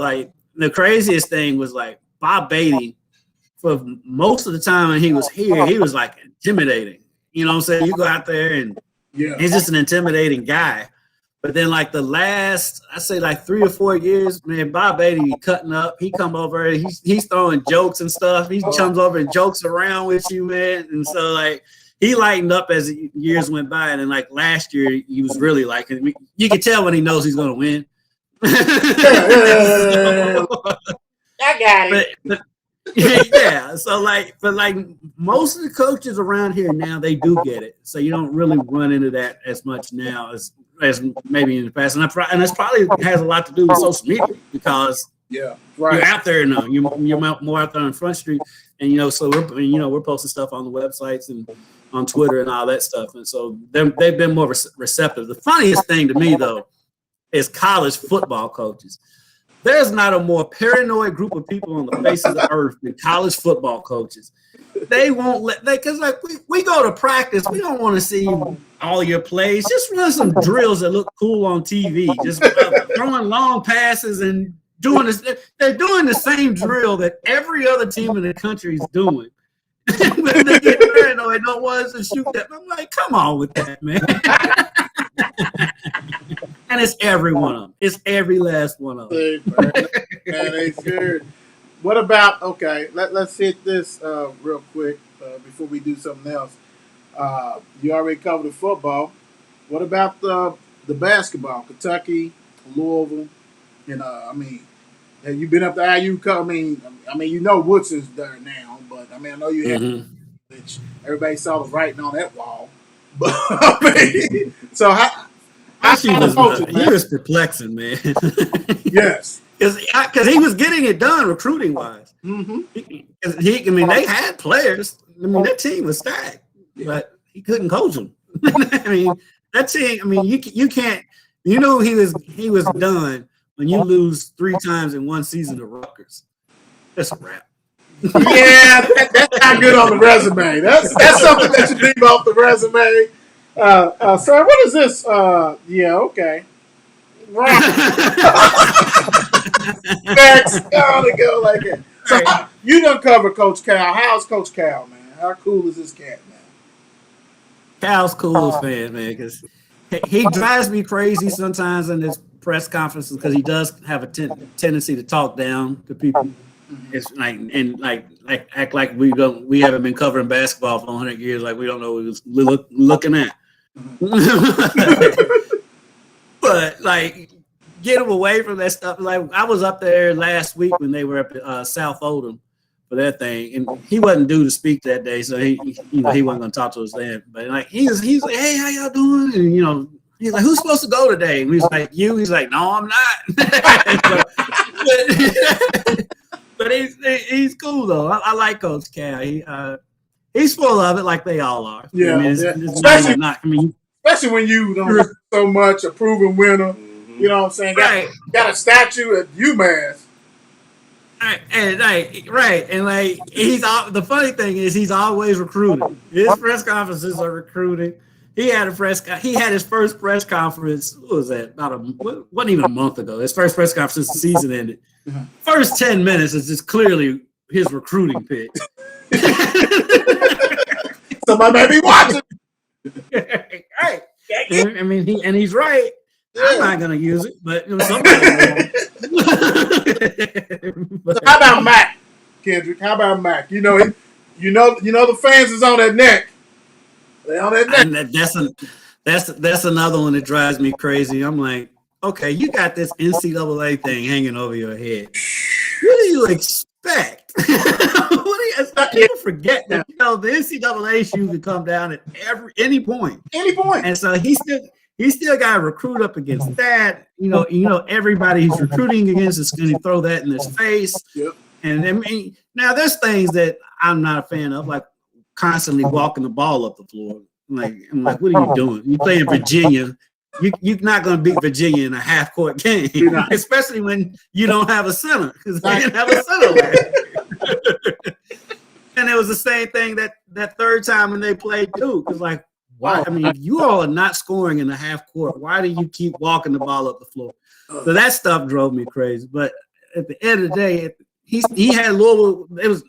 the craziest thing was Bob Beatty, for most of the time when he was here, he was intimidating. You know what I'm saying? You go out there and he's just an intimidating guy. But then the last, I say 3 or 4 years, man, Bob Beatty cutting up. He come over, he's throwing jokes and stuff. He comes over and jokes around with you, man. And so he lightened up as the years went by. And then last year, he was really you can tell when he knows he's going to win. I got it. Yeah. So but most of the coaches around here now, they do get it. So you don't really run into that as much now as maybe in the past. And that's probably has a lot to do with social media because Yeah, you're right. out there now. You're more out there on Front Street, and so we're posting stuff on the websites and on Twitter and all that stuff. And so they've been more receptive. The funniest thing to me though is college football coaches. There's not a more paranoid group of people on the face of the earth than college football coaches. They won't because we go to practice. We don't want to see all your plays. Just run some drills that look cool on TV. Just throwing long passes and doing this. They're doing the same drill that every other team in the country is doing. But they get paranoid, don't want us to shoot that. I'm like, come on with that, man. And it's every one of them. It's every last one of them. Man, they scared. What about, okay, let's hit this real quick before we do something else. You already covered the football. What about the basketball? Kentucky, Louisville, have you been up to IU? I mean, Woods is there now, but I know you have, which everybody saw the writing on that wall. But so he was perplexing, man. Yes, because he was getting it done recruiting wise. Mm-hmm. They had players. That team was stacked, but he couldn't coach them. That team. You can't. He was done when you lose 3 times in one season to Rutgers. That's a wrap. Yeah, that's not good on the resume. That's something that you leave off the resume. Sir, what is this? Yeah, okay. Right. Next, to go like that. So you done cover Coach Cal. How's Coach Cal, man? How cool is this cat, man? Cal's cool as fan, man, because he drives me crazy sometimes in his press conferences because he does have a tendency to talk down to people. It's act like we haven't been covering basketball for 100 years, like we don't know what we're looking at. But get him away from that stuff. Like I was up there last week when they were up at South Oldham for that thing, and he wasn't due to speak that day, so he wasn't going to talk to us then. But he's like, hey, how y'all doing? And he's like, who's supposed to go today? And he's like, you. He's like, no, I'm not. But he's cool though. I like Coach Cal. He's full of it, like they all are. Yeah, especially when you don't so much a proven winner. You know what I'm saying? Got a statue at UMass. Right, and he's the funny thing is he's always recruiting. His press conferences are recruiting. He had his first press conference. What was that? Wasn't even a month ago. His first press conference since the season ended. First 10 minutes is just clearly his recruiting pitch. Somebody may be watching. Right. He's right. Yeah. I'm not gonna use it, but somebody will. How about Mac, Kendrick? How about Mac? You know the fans is on that neck. They on that neck. And that's another one that drives me crazy. I'm like, okay, you got this NCAA thing hanging over your head. What do you expect? People forget that the NCAA shoe can come down at any point. Any point. And so he still got to recruit up against that. Everybody he's recruiting against is going to throw that in his face. Yep. And now there's things that I'm not a fan of, like constantly walking the ball up the floor. I'm like, what are you doing? You play in Virginia. You're not going to beat Virginia in a half-court game, especially when you don't have a center, because they didn't have a center last year. And it was the same thing that third time when they played Duke. It's like, why? If you all are not scoring in the half-court, why do you keep walking the ball up the floor? So that stuff drove me crazy. But at the end of the day, he had Louisville. It was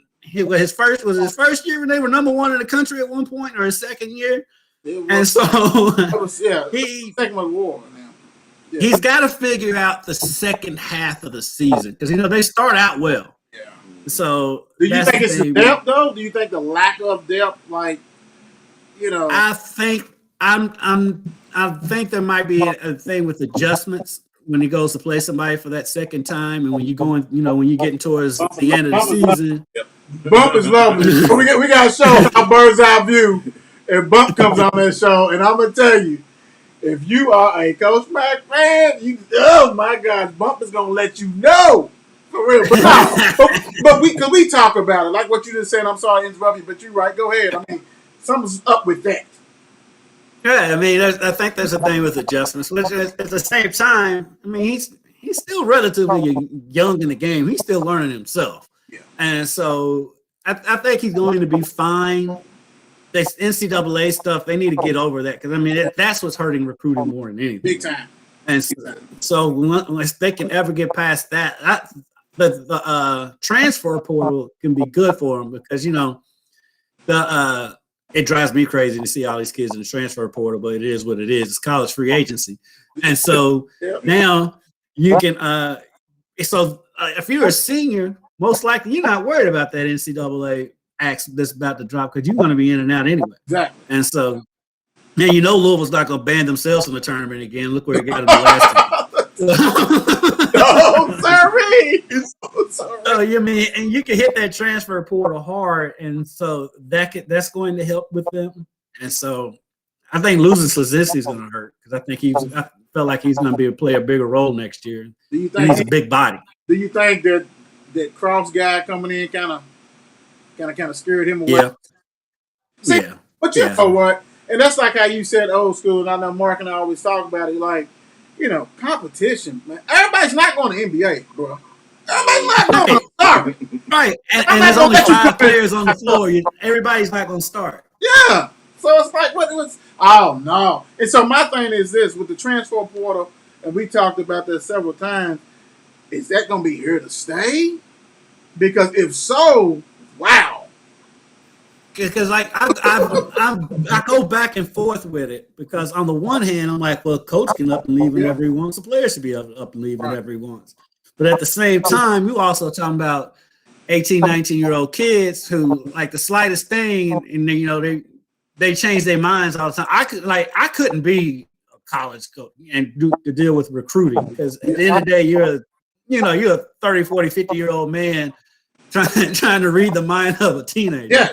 his first year when they were number 1 in the country at one point, or his second year. And so second war now. Yeah. He's got to figure out the second half of the season because they start out well. Yeah. So do you think it's the depth though? Do you think the lack of depth, I think there might be a thing with adjustments when he goes to play somebody for that second time, and when you're going, when you're getting towards the end of the season. Yep. Bump is lovely. We got to show our bird's eye view, and Bump comes on that show, and I'm gonna tell you, if you are a Coach Mack fan, oh my God, Bump is gonna let you know for real. But no, but we talk about it like what you just said. I'm sorry to interrupt you, but you're right. Go ahead. I mean, something's up with that. Yeah, I mean, I think there's a thing with adjustments. Which at the same time, I mean, he's still relatively young in the game. He's still learning himself, and so I think he's going to be fine. This NCAA stuff, they need to get over that because I mean that's what's hurting recruiting more than anything. Big time. And so unless they can ever get past that, the transfer portal can be good for them because it drives me crazy to see all these kids in the transfer portal, but it is what it is. It's college free agency, and so now you can. If you're a senior, most likely you're not worried about that NCAA act that's about to drop because you're going to be in and out anyway. Exactly. And so, man, Louisville's not going to ban themselves in the tournament again. Look where they got in the last time. Oh, sorry. So you mean, and you can hit that transfer portal hard, and so that's going to help with them. And so, I think losing Slazinski is going to hurt because I felt like he's going to play a bigger role next year. Do you think he's a big body? Do you think that Cross guy coming in kind of scared him away? See, but you know what? And that's like how you said old school, and I know Mark and I always talk about it, like, competition, man. Everybody's not going to NBA, bro. Everybody's not going to start. Right. And there's only 5 players on the floor. Everybody's not going to start. Yeah. So it's like, oh, no. And so my thing is this, with the transfer portal, and we talked about that several times, is that going to be here to stay? Because if so, wow. Because I go back and forth with it because on the one hand I'm like, well, coach can up and leave whenever he wants. The players should be up and leave whenever he wants. But at the same time, you also talking about 18, 19-year-old kids who like the slightest thing, and they change their minds all the time. I couldn't be a college coach and to deal with recruiting because at the end of the day, you're a 30, 40, 50-year-old man trying to read the mind of a teenager. Yes.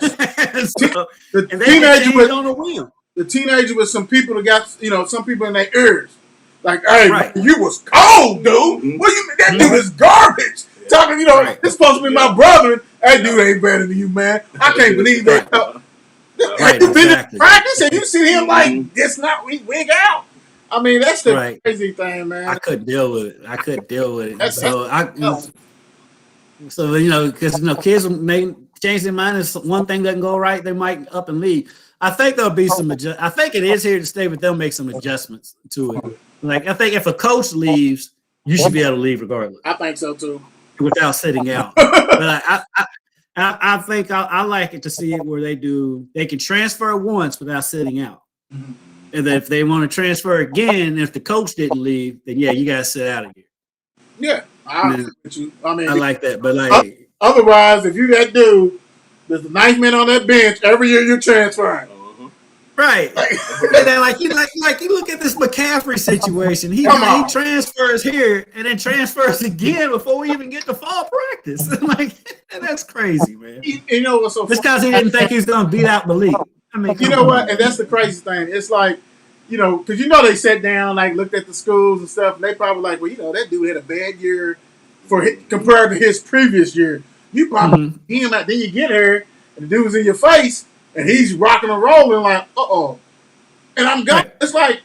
The teenager was on a whim. The teenager with some people that got, some people in their ears. Like, hey, right. You was cold, dude. Mm-hmm. What do you mean? That dude is garbage. Yeah. Talking, It's supposed to be my brother. That dude ain't better than you, man. I can't believe that. Right, You've been in practice and you see him like, it's not, we wig out. I mean, that's the crazy thing, man. I couldn't deal with it. Because kids may change their mind. If one thing doesn't go right, they might up and leave. I think there'll be some I think it is here to stay, but they'll make some adjustments to it. Like I think if a coach leaves, you should be able to leave regardless. I think so too, without sitting out. But I think I like it to see it where they can transfer once without sitting out. Mm-hmm. And then if they want to transfer again, if the coach didn't leave, then you gotta sit out of here. Yeah. I like that, but like otherwise, if you that dude, there's a nice man on that bench every year you're transferring. Right. And then like you look at this McCaffrey situation. He transfers here and then transfers again before we even get to fall practice. Like that's crazy, man. You know what's so funny? Just because he didn't think he was gonna beat out Malik. I mean, you know what? And that's the crazy thing. It's like, because they sat down, like looked at the schools and stuff, and they probably like, well, that dude had a bad year compared to his previous year. You probably him out. Then you get here, and the dude's in your face, and he's rocking and rolling like, uh-oh. And I'm going. It's like,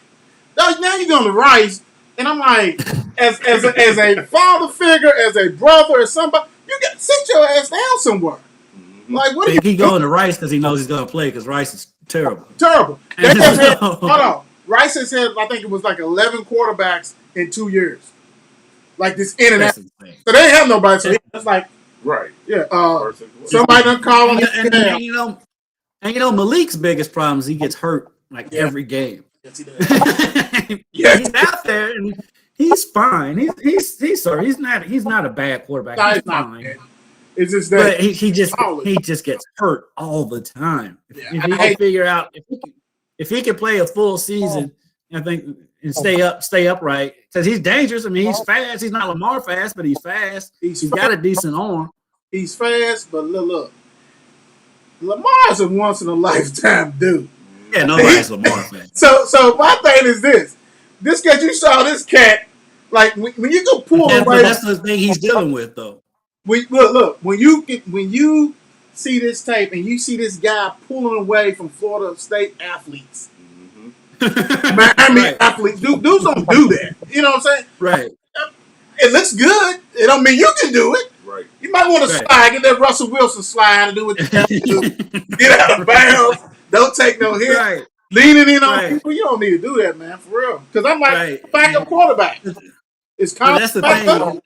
now you're going to Rice, and I'm like, as a father figure, as a brother, or somebody, you got to sit your ass down somewhere. Like, what are you He going to Rice because he knows he's going to play because Rice is terrible. Terrible. Hold on. Rice has had, I think it was like 11 quarterbacks in 2 years. Like this in and out. So they ain't have nobody. So it's like, right. Yeah. Somebody done call him. And Malik's biggest problem is he gets hurt like every game. Yes, he does. He's out there and he's fine. He's sorry. He's not a bad quarterback. No, he's fine. Bad. It's just that he just gets hurt all the time. If he can figure out if he can play a full season, I think, and stay upright, because he's dangerous. I mean, he's fast. He's not Lamar fast, but he's fast. He's got a decent arm. He's fast, but look, Lamar's a once in a lifetime dude. Yeah, nobody's Lamar fan. So my thing is this. This cat, you saw this cat, like when you go pull But away. that's the thing he's dealing with, though. Look. When you see this tape and you see this guy pulling away from Florida State athletes, Miami athletes, dudes don't do that. You know what I'm saying? Right. It looks good. It don't mean you can do it. Right. You might want to slide, get that Russell Wilson slide and do what you got to do. Get out of bounds. Don't take no hit. Right. Leaning in on people, you don't need to do that, man, for real. Because I'm like backup quarterback. It's kind of that's the thing.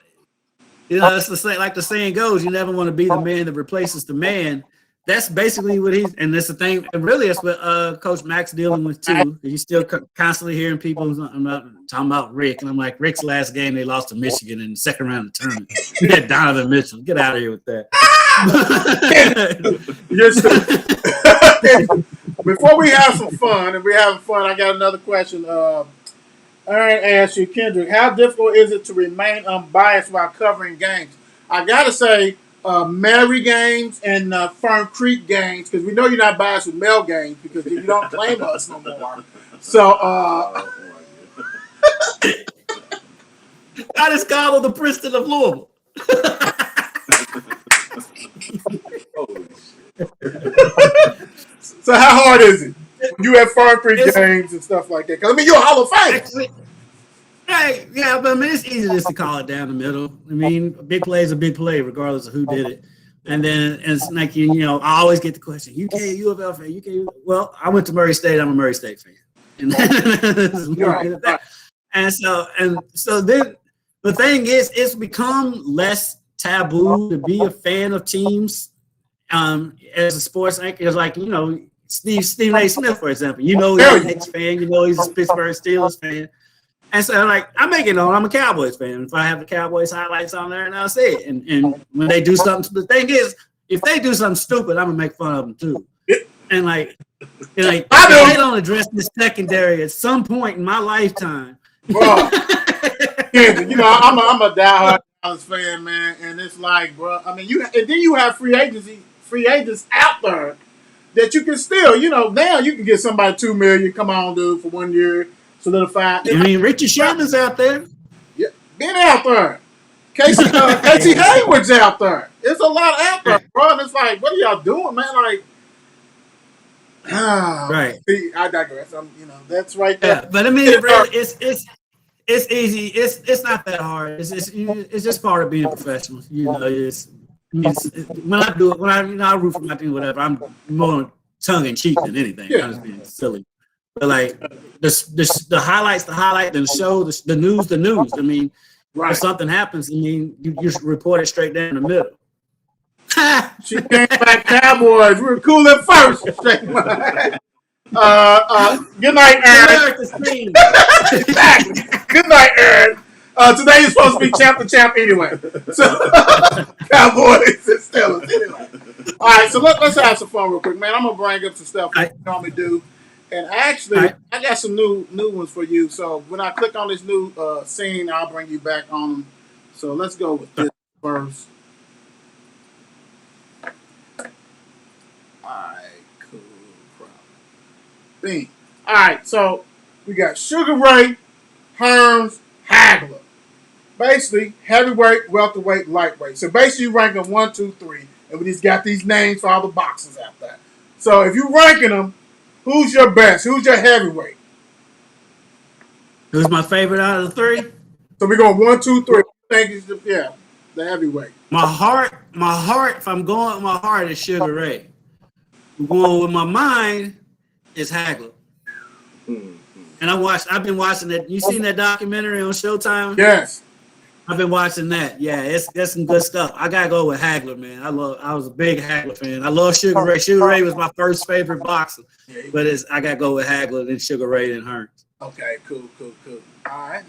You know, it's the same, like the saying goes, you never want to be the man that replaces the man. That's basically what he's, and that's the thing. And really, that's what Coach Mack's dealing with too. You're still constantly hearing people talking about Rick, and I'm like, Rick's last game they lost to Michigan in the second round of the tournament. Yeah, Donovan Mitchell, get out of here with that. Before we have some fun, and we're having fun, I got another question. Aaron asked you, Kendrick, how difficult is it to remain unbiased while covering games? I gotta say, Mary games and Fern Creek games, because we know you're not biased with Mel games because you don't claim us no more. So, I just called him the Princeton of Louisville. So how hard is it when you have Fern Creek games and stuff like that? Because I mean, you're a Hall of Famer. Right, yeah, but I mean, it's easy just to call it down the middle. I mean, a big play is a big play, regardless of who did it. And then it's like, you know, I always get the question, UK, UofL fan, UK. Well, I went to Murray State. I'm a Murray State fan. And so then the thing is, it's become less taboo to be a fan of teams as a sports anchor. It's like, you know, Stephen A. Smith, for example. You know he's a Knicks fan. You know he's a Pittsburgh Steelers fan. And so, like, I make it known I'm a Cowboys fan. If I have the Cowboys highlights on there, and I'll say it. And when they do something, the thing is, if they do something stupid, I'm gonna make fun of them too. And like if they don't address this secondary at some point in my lifetime. Bro, you know, I'm a diehard Dallas fan, man, and it's like, bro, I mean, and then you have free agents out there that you can still, you know, now you can get somebody $2 million. Come on, dude, for 1 year. Solidify. I mean, Richard Sherman's out there. Yeah, been out there. Casey Hayward's out there. There's a lot out there, bro. And it's like, what are y'all doing, man? Like, right. See, I digress. You know, that's right there. Yeah, but I mean, it's easy. It's not that hard. It's just part of being a professional. You know, when I do it, I root for my team, whatever. I'm more tongue in cheek than anything. I'm just being silly. But like the highlights, then the show, the news. I mean, if something happens, I mean, you just report it straight down the middle. She came back Cowboys. We were cool at first. Good night, Aaron. Exactly. Good night, Aaron. Today is supposed to be champ anyway. So Cowboys and Steelers anyway. All right, so let's have some fun real quick, man. I'm gonna bring up some stuff we normally do. And actually, I got some new ones for you. So when I click on this new scene, I'll bring you back on them. So let's go with this first. All right, cool. Bing. All right, so we got Sugar Ray, Hearns, Hagler. Basically, heavyweight, welterweight, lightweight. So basically, you rank them 1, 2, 3, and we just got these names for all the boxes out there. So if you're ranking them, who's your best? Who's your heavyweight? Who's my favorite out of the three? So we're going 1, 2, 3. I think it's the heavyweight. My heart. If I'm going with my heart, is Sugar Ray. I'm going with my mind, is Hagler. And I've been watching that. You seen that documentary on Showtime? Yes. I've been watching that. Yeah, that's some good stuff. I gotta go with Hagler, man. I was a big Hagler fan. I love Sugar Ray. Sugar Ray was my first favorite boxer. But I gotta go with Hagler, then Sugar Ray, then Hearns. Okay, cool. All right,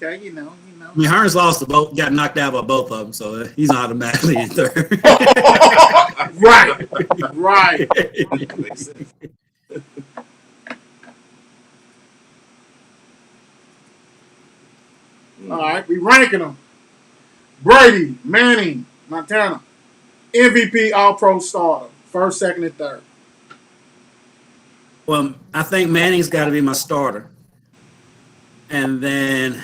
okay, you know. I mean, Hearns lost got knocked out by both of them, so he's automatically in third. Right. Makes sense. All right, we ranking them. Brady, Manning, Montana, MVP, All-Pro starter. First, second, and third. Well, I think Manning's got to be my starter. And then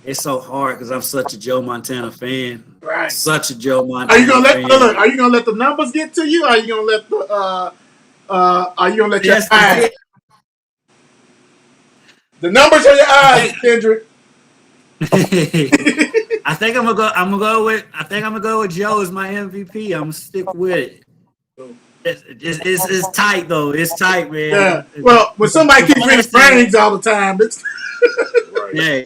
it's so hard because I'm such a Joe Montana fan. Right. Such a Joe Montana Are you gonna fan. are you gonna let the numbers get to you? Or are you gonna let the are you gonna let Yes, your eyes? The numbers are your eyes, Kendrick. I think I'm gonna go with Joe as my MVP. I'm gonna stick with it. It's tight though. It's tight, man. Yeah. Well, when somebody keeps winning ratings all the time, it's Right. Yeah.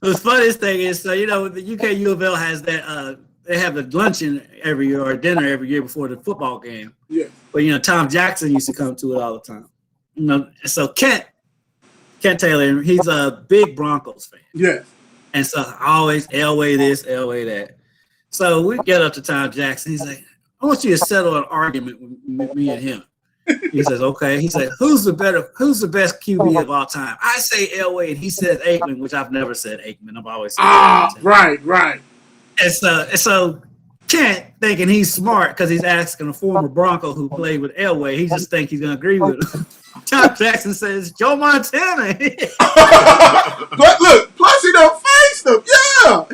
The funniest thing is, so the UK UofL has that they have the luncheon every year or dinner every year before the football game. yeah. But Tom Jackson used to come to it all the time. So Kent Taylor, he's a big Broncos fan. Yes. And so always Elway this, Elway that. So we get up to Tom Jackson. He's like, I want you to settle an argument with me and him. He says, okay. He said, who's the best QB of all time? I say Elway, and he says Aikman, which I've never said Aikman. I've always said Aikman. Right. And so Kent, thinking he's smart because he's asking a former Bronco who played with Elway, he just thinks he's going to agree with him. Tom Jackson says, Joe Montana. But look, plus he done faced him. Yeah.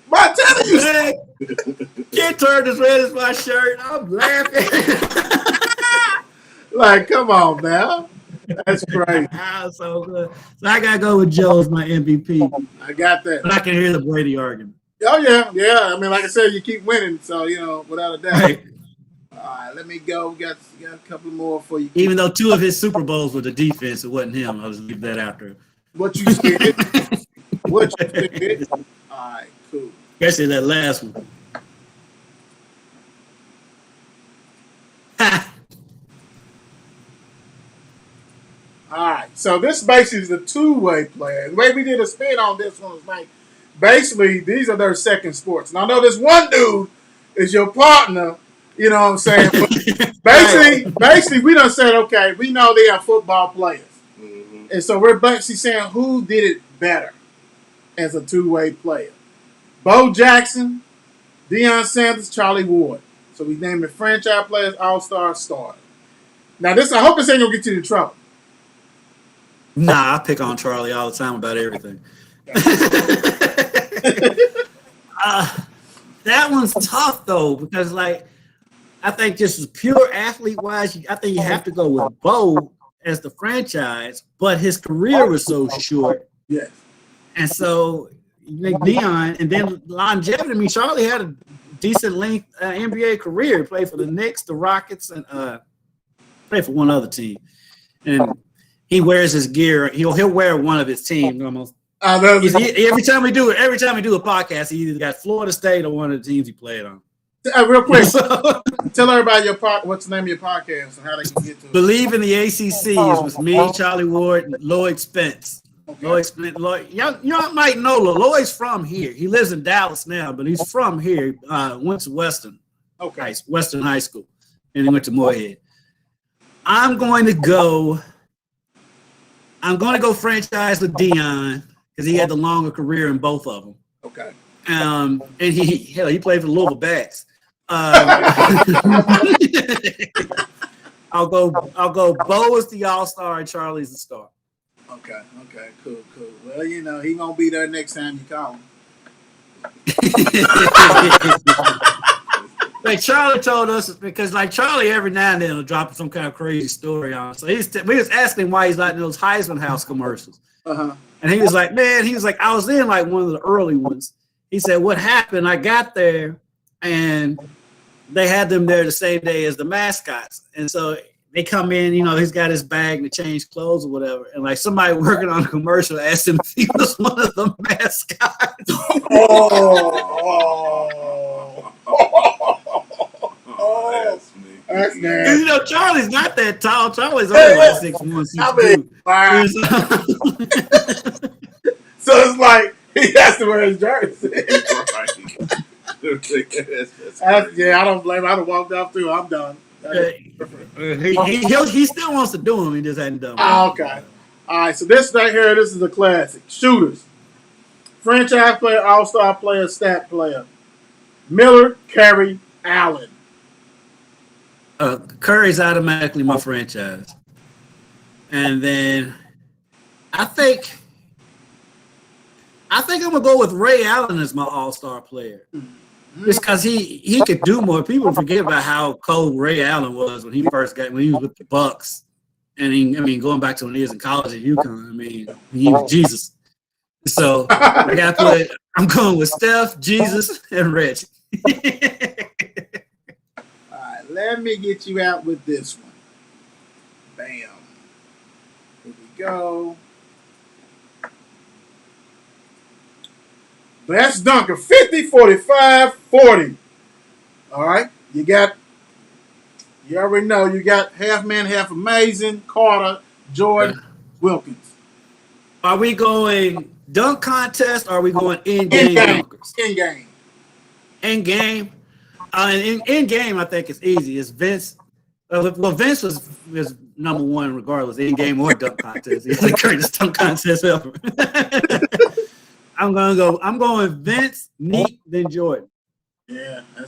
Montana used Kent turned as red as my shirt. I'm laughing. like, come on, man. That's crazy. So good. So I got to go with Joe as my MVP. I got that. But I can hear the Brady argument. Oh, yeah. I mean, like I said, you keep winning, so, without a doubt. Right. All right, let me go. We got a couple more for you. Even though 2 of his Super Bowls were the defense, it wasn't him. I'll just leave that out there. What you said. All right, cool. Especially that last one. All right, so this basically is a two-way player. The way we did a spin on this one was like, basically, these are their second sports. And I know this one dude is your partner, you know what I'm saying? But basically, we done said, okay, we know they are football players. Mm-hmm. And so we're basically saying who did it better as a two-way player. Bo Jackson, Deion Sanders, Charlie Ward. So we named it franchise players, all-star, starter. Now this, I hope this ain't gonna get you in trouble. Nah, I pick on Charlie all the time about everything. That one's tough though, because I think just as pure athlete wise, I think you have to go with Bo as the franchise, but his career was so short. Yes. And so Deion, and then longevity. I mean, Charlie had a decent length NBA career. He played for the Knicks, the Rockets, and played for one other team. And he wears his gear. He'll wear one of his teams almost. Every time we do a podcast, he either got Florida State or one of the teams he played on. Real quick, tell everybody what's the name of your podcast and how they can get to it. Believe in the ACC is with me, Charlie Ward, and Lloyd Spence. Okay. Lloyd, y'all might know Lloyd's from here. He lives in Dallas now, but he's from here. Went to Western High School, and he went to Moorhead. I'm going to go franchise with Deion because he had the longer career in both of them. Okay. And he played for the Louisville Bats. I'll go Bo as the all-star and Charlie's the star. Okay, cool. Well, he gonna be there next time you call him. Like Charlie told us, because Charlie every now and then will drop some kind of crazy story on us. So we was asking him why he's not in those Heisman House commercials. Uh-huh. And he was like, I was in one of the early ones. He said, what happened? I got there and they had them there the same day as the mascots. And so they come in, he's got his bag to change clothes or whatever. And somebody working on a commercial asked him if he was one of the mascots. That's nasty. Charlie's not that tall. Charlie's only 6'1", 6'2". So it's like he has to wear his jersey. I don't blame him. I'd have walked off too. I'm done. He still wants to do them. He just hadn't done them. Okay. All right. So this right here, this is a classic. Shooters. Franchise player, all-star player, stat player. Miller, Carey, Allen. Curry's automatically my franchise. And then I think I'm gonna go with Ray Allen as my all-star player. Just because he could do more. People forget about how cold Ray Allen was when he was with the Bucks. And going back to when he was in college at UConn, he was Jesus. So I'm going with Steph, Jesus, and Reggie. All right, let me get you out with this one. Bam. Here we go. Best dunker, 50, 45, 40. All right. You already know you got half man, half amazing, Carter, Jordan, Wilkins. Are we going dunk contest or are we going in-game dunkers? In-game. In-game? In-game, I think it's easy. It's Vince. Well, Vince was number one regardless, in-game or dunk contest. He's the greatest dunk contest ever. I'm going Vince, Neek, then Jordan. Yeah, I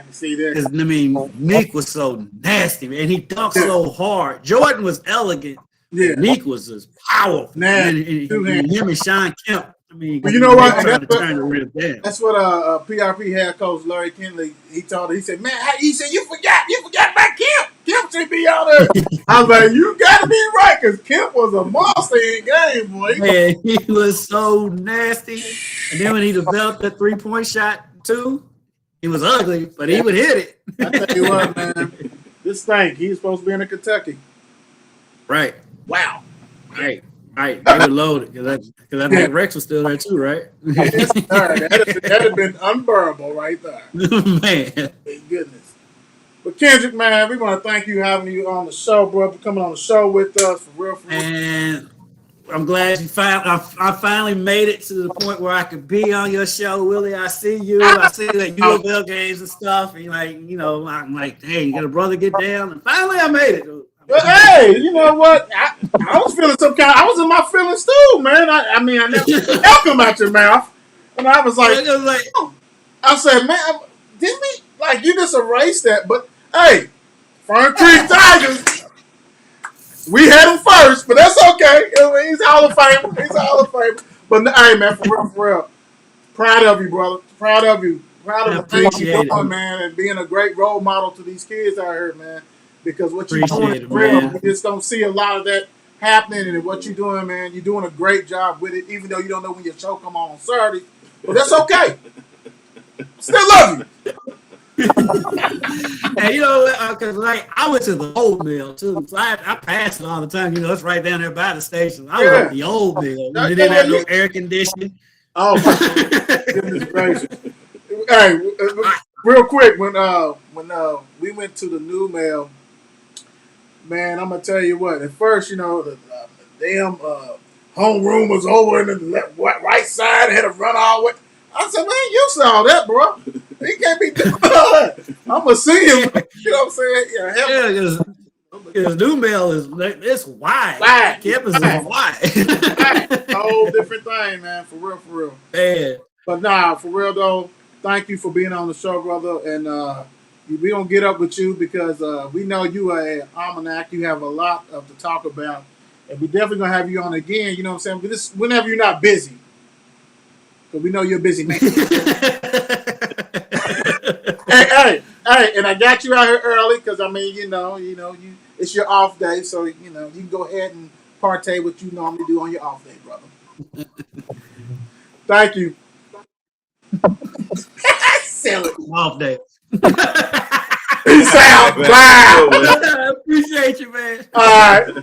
can see that. Because Neek was so nasty, man. He dunked so hard. Jordan was elegant. Yeah, Neek was just powerful. Nasty. And him and Sean Kemp. Well, you know what? That's what PRP head coach Larry Kinley he told her. He said, "Man, he said you forgot about Kemp. Kemp should be out there." I was like, "You got to be right, because Kemp was a monster in game, boy." Man, he was so nasty. And then when he developed that 3-point shot too, he was ugly, but he would hit it. I tell you what, man, this thing he's supposed to be in Kentucky. Right. Wow. Right. They were loaded because I think Rex was still there too, right? Yes, sir. That'd have been unbearable right there. Man. Thank goodness. But Kendrick, man, we want to thank you having you on the show, bro, for coming on the show with us for real. And I'm glad I finally made it to the point where I could be on your show, Willie. I see you. I see the UofL games and stuff. And I'm like, hey, you got a brother get down? And finally I made it. But hey, you know what? I was feeling I was in my feelings too, man. I never come out your mouth. And I was like, I said, man, didn't we, you just erased that. But hey, Fern Creek Tigers, we had him first, but that's okay. He's Hall of Famer. But hey, man, for real. Proud of you, brother. Proud of you. Proud of the things you're doing, man, and being a great role model to these kids out here, man. Because what you're doing is real. We just don't see a lot of that happening. And what you're doing, man, you're doing a great job with it, even though you don't know when your show come on Saturday. But that's okay. Still love you. And because I went to the old mill too. So I passed it all the time. It's right down there by the station. I was at the old mill. They didn't have no air conditioning. Oh my goodness gracious! Hey, real quick, when we went to the new mill, man, I'm gonna tell you what. At first, the damn homeroom was over in the right side. Had to run all the way. I said, man, you saw that, bro. He can't be doing all that. I'm gonna see him. You know what I'm saying? Yeah, because new mill it's wide. Campus is wide. A whole different thing, man. For real. Man. But nah, for real though. Thank you for being on the show, brother. And we gonna get up with you because we know you are an almanac. You have a lot to talk about, and we definitely gonna have you on again. You know what I'm saying? Whenever you're not busy, because we know you're a busy man. hey, and I got you out here early because it's your off day, so you can go ahead and partake what you normally do on your off day, brother. Thank you. Silly. Off day. Peace out. Bye. I appreciate you, man. All right. It's 8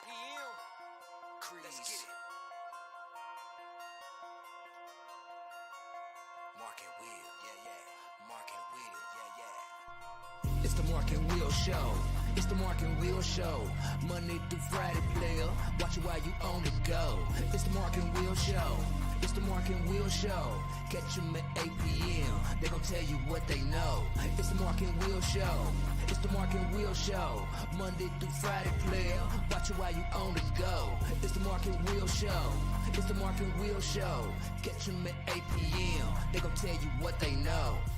p.m. Let's get it. Mark and Will, yeah. Mark and Will, yeah. It's the Mark and Will Show. It's the Mark and Will Show. Monday through Friday, player. Watch it while you on the go. It's the Mark and Will Show. It's the Mark and Will Show. Catch them at 8 p.m. They gon' tell you what they know. It's the Mark and Will Show. It's the Mark and Will Show. Monday through Friday, player. Watch it while you on the go. It's the Mark and Will Show. It's the Mark and Will Show. Catch them at 8 p.m. They gon' tell tell you what they know.